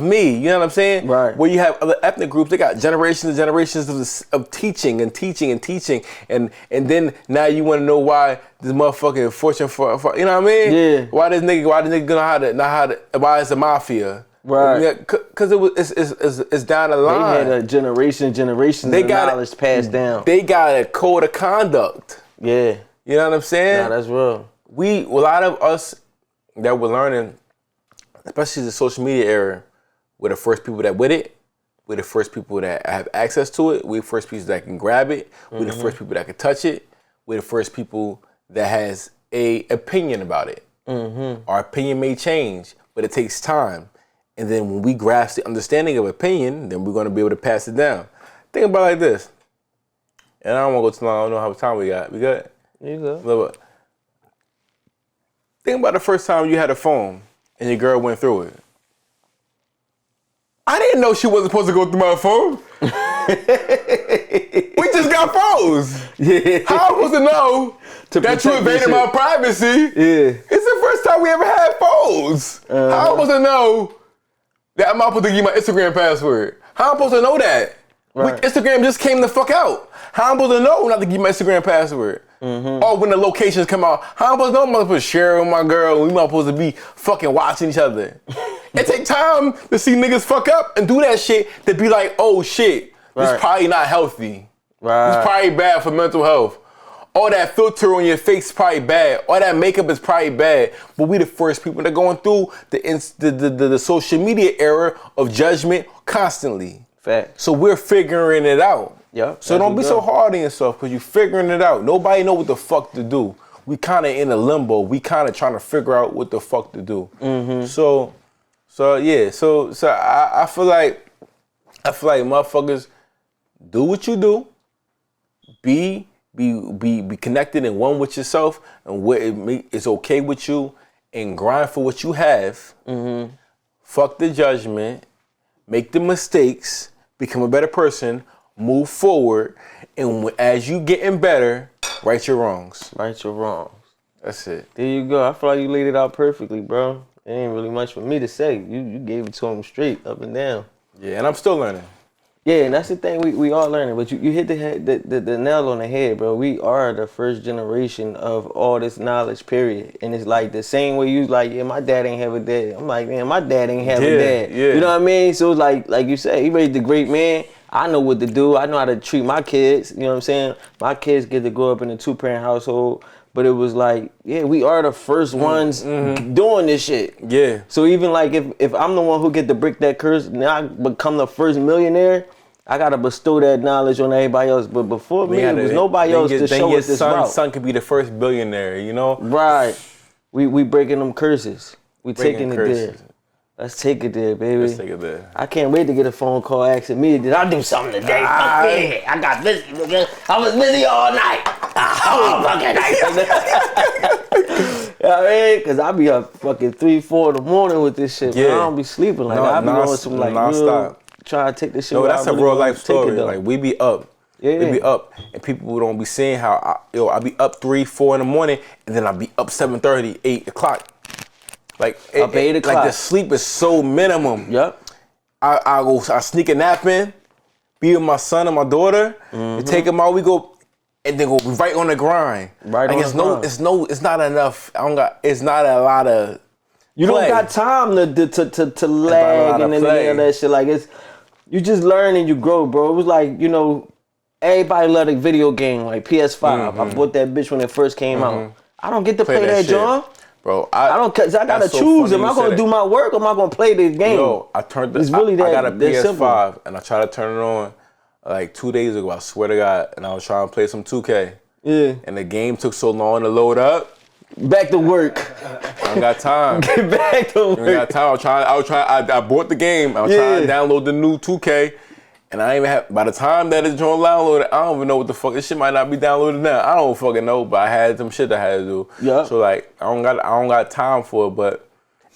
me. You know what I'm saying? Right. Where you have other ethnic groups, they got generations and generations of teaching and teaching and teaching. And then now you want to know why this motherfucking fortune for you know what I mean? Yeah. Why this nigga know how to why it's a mafia? Right. Because it's down the line. They had a generations of knowledge passed down. They got a code of conduct. Yeah. You know what I'm saying? Nah, that's real. A lot of us that we're learning, especially the social media era, we're the first people that with it. We're the first people that have access to it. We're the first people that can grab it. We're the first people that can touch it. We're the first people that has a opinion about it. Our opinion may change, but it takes time. And then when we grasp the understanding of opinion, then we're going to be able to pass it down. Think about it like this. And I don't want to go too long. I don't know how much time we got. We good? You go. Look. Think about the first time you had a phone and your girl went through it. I didn't know she wasn't supposed to go through my phone. We just got phones. Yeah. How am I supposed to know that you invaded my privacy? Yeah. It's the first time we ever had phones. How am I supposed to know that I'm not supposed to give you my Instagram password? How am I supposed to know that? Right. Instagram just came the fuck out. How am I supposed to know not to give you my Instagram password? Or when the locations come out, how am I supposed to know I'm not supposed to share with my girl? We're not supposed to be fucking watching each other. It take time to see niggas fuck up and do that shit to be like, oh shit, this is probably not healthy. Right. It's probably bad for mental health. All that filter on your face is probably bad. All that makeup is probably bad. But we the first people that are going through the social media era of judgment constantly. Fact. So we're figuring it out. Yeah. So don't be so hard on yourself because you're figuring it out. Nobody know what the fuck to do. We kind of in a limbo. We kind of trying to figure out what the fuck to do. So I feel like motherfuckers do what you do. Be connected and one with yourself and what it's okay with you and grind for what you have. Fuck the judgment. Make the mistakes. Become a better person. Move forward. And as you getting better, right your wrongs. Right your wrongs. That's it. There you go. I feel like you laid it out perfectly, bro. There ain't really much for me to say. You gave it to him straight, up and down. Yeah, and I'm still learning. Yeah, and that's the thing, we are learning, but you hit the nail on the head, bro. We are the first generation of all this knowledge, period. And it's like the same way you like, yeah, my dad ain't have a dad. I'm like, man, my dad ain't have a dad. Yeah. You know what I mean? So it's like you said, he raised a great man. I know what to do. I know how to treat my kids. You know what I'm saying? My kids get to grow up in a 2-parent household. But it was like, yeah, we are the first ones doing this shit. Yeah. So even like if I'm the one who get to break that curse, now I become the first millionaire, I gotta bestow that knowledge on everybody else. But before me, it was nobody else to show us this route. Son could be the first billionaire, you know? Right. We breaking them curses. We taking it there. Let's take it there, baby. Let's take it there. I can't wait to get a phone call asking me, did I do something today? Fuck yeah, I got busy. I was busy all night. Oh, fucking night. You know what I mean? Because I be up fucking 3, 4 in the morning with this shit. Yeah. Man. I don't be sleeping. Like, I be doing some like real, trying to take this shit. No, that's a real life story. Like, we be up Yeah. We be up, and people don't be seeing how I be up 3, 4 in the morning, and then I be up 7:30, 8 o'clock. Like up 8 o'clock. Like the sleep is so minimum. Yep. I sneak a nap in, be with my son and my daughter, and take them out. We go, and then go right on the grind. Right like on the grind. It's not enough. It's not a lot of. You play. don't got time to lag and then all that shit. Like you just learn and you grow, bro. It was like, you know, everybody loved a video game like PS5. I bought that bitch when it first came out. I don't get to play that John. Bro, I don't, cause I gotta choose. Am I gonna do my work or am I gonna play this game? Yo, I got a PS5 and I tried to turn it on like 2 days ago. I swear to God, and I was trying to play some 2K. Yeah. And the game took so long to load up. Back to work. I don't got time. Get back to work. I got time. I bought the game. I was trying to download the new 2K. And I ain't even have, by the time that it's downloaded, I don't even know what the fuck, this shit might not be downloaded now. I don't fucking know, but I had some shit I had to do. Yeah. So like, I don't got time for it, but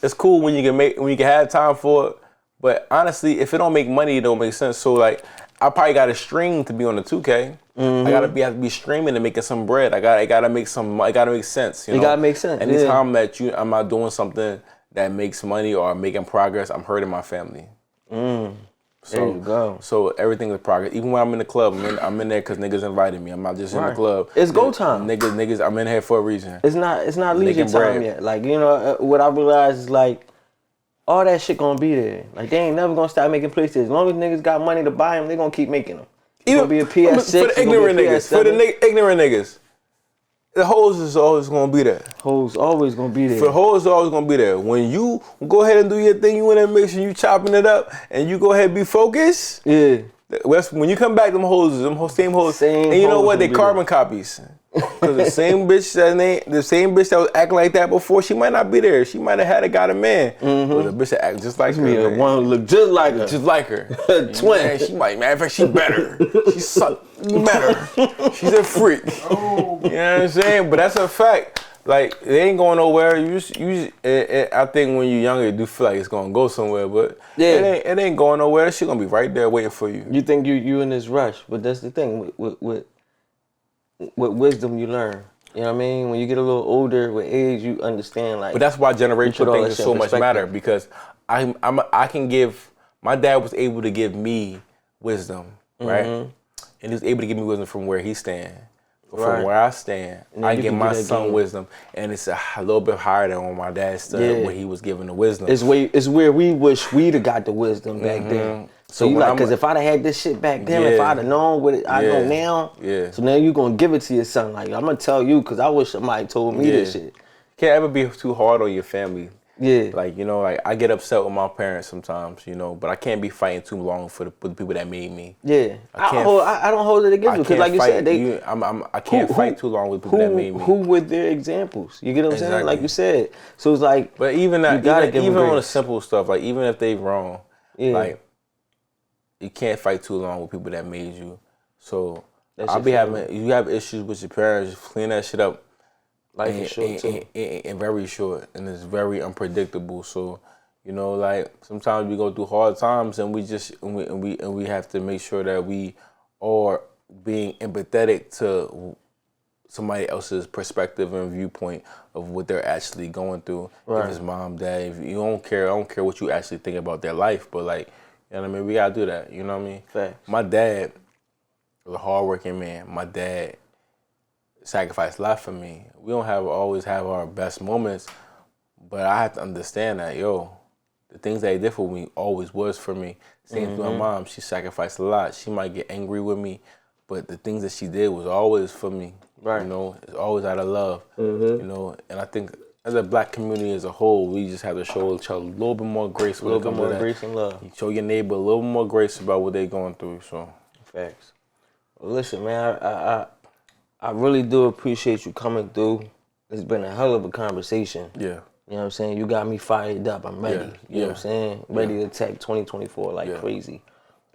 it's cool when you can have time for it. But honestly, if it don't make money, it don't make sense. So like, I probably got to stream to be on the 2K. I have to be streaming and making some bread. It gotta make sense. You know? It gotta make sense. Anytime that I'm not doing something that makes money or making progress, I'm hurting my family. So, there you go. So everything is progress. Even when I'm in the club, I'm in there because niggas invited me. I'm not just in the club. It's go time. Niggas, I'm in here for a reason. It's not leisure time yet. Like, you know, what I realized is like, all that shit gonna be there. Like, they ain't never gonna stop making PlayStation. As long as niggas got money to buy them, they gonna keep making them. It's gonna be a PS6. For the ignorant niggas. For the ignorant niggas. The hoes is always gonna be there. Hoes always gonna be there. For hoes always gonna be there. When you go ahead and do your thing, you in that mix and you chopping it up, and you go ahead and be focused. Yeah. When you come back, them same hoes. And you know what? They carbon copies. Cause the same bitch that was acting like that before, she might not be there. She might have got a man. But the bitch that act just like her. The one who look just like her. Just like her. Twin. Man, she might, matter of fact, she better. She's better. She's a freak. Oh. You know what I'm saying? But that's a fact. Like, it ain't going nowhere. I think when you're younger, you do feel like it's gonna go somewhere, but it ain't going nowhere. That shit gonna be right there waiting for you. You think you in this rush, but that's the thing with wisdom you learn. You know what I mean? When you get a little older, with age, you understand. Like, but that's why generational things is so much matter, because I can give. My dad was able to give me wisdom, right? And he was able to give me wisdom from where he stand. From where I stand, I give my son wisdom, and it's a little bit higher than when my dad stood when he was giving the wisdom. It's where we wish we'd have got the wisdom back then. So you like, because if I'd have had this shit back then, if I'd have known what I know now, so now you gonna give it to your son. Like, I'm gonna tell you, because I wish somebody told me this shit. Can't ever be too hard on your family. Yeah. Like, you know, like, I get upset with my parents sometimes, you know, but I can't be fighting too long for the people that made me. Yeah. I don't hold it against you, because like you said, I can't fight too long with people that made me. Who were their examples? You get what I'm saying? Like you said. So it's like, but even on the simple stuff, like, even if they wrong, like, you can't fight too long with people that made you. So you have issues with your parents, just clean that shit up. Life is short too. And very short, and it's very unpredictable. So, you know, like, sometimes we go through hard times, and we have to make sure that we are being empathetic to somebody else's perspective and viewpoint of what they're actually going through. Right. If it's mom, dad, if you don't care, I don't care what you actually think about their life, but, like, you know what I mean? We gotta do that. You know what I mean? Facts. My dad was a hardworking man. My dad sacrificed a lot for me. We don't always have our best moments, but I have to understand that, the things that he did for me always was for me. Same with my mom. She sacrificed a lot. She might get angry with me, but the things that she did was always for me. Right. You know, it's always out of love. You know, and I think as a black community as a whole, we just have to show each other a little bit more grace. A little bit more grace and love. You show your neighbor a little more grace about what they're going through. So, facts. Well, listen, man, I really do appreciate you coming through. It's been a hell of a conversation. Yeah. You know what I'm saying? You got me fired up. I'm ready. You know what I'm saying? Ready to attack 2024 like crazy.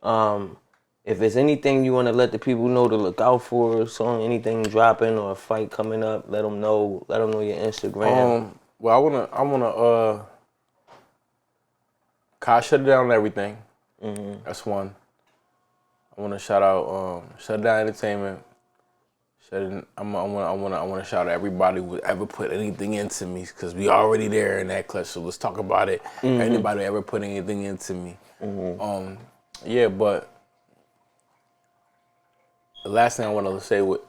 If there's anything you want to let the people know to look out for, or song, anything dropping or a fight coming up, let them know. Let them know your Instagram. Well, I wanna Ky Shut It Down and everything. That's one. I want to shout out Shut Down Entertainment. I want to shout out everybody who ever put anything into me, because we already there in that clutch. So let's talk about it. Anybody who ever put anything into me. Yeah, but the last thing I want to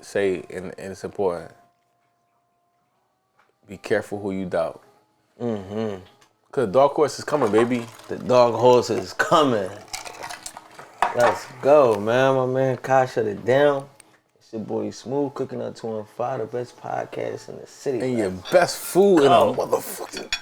say, and it's important. Be careful who you doubt. Cause dark horse is coming, baby. The dark horse is coming. Let's go, man. My man Ky Shut It Down. It's your boy Smooth, Cooking Up 215, the best podcast in the city. And your best food in a motherfucking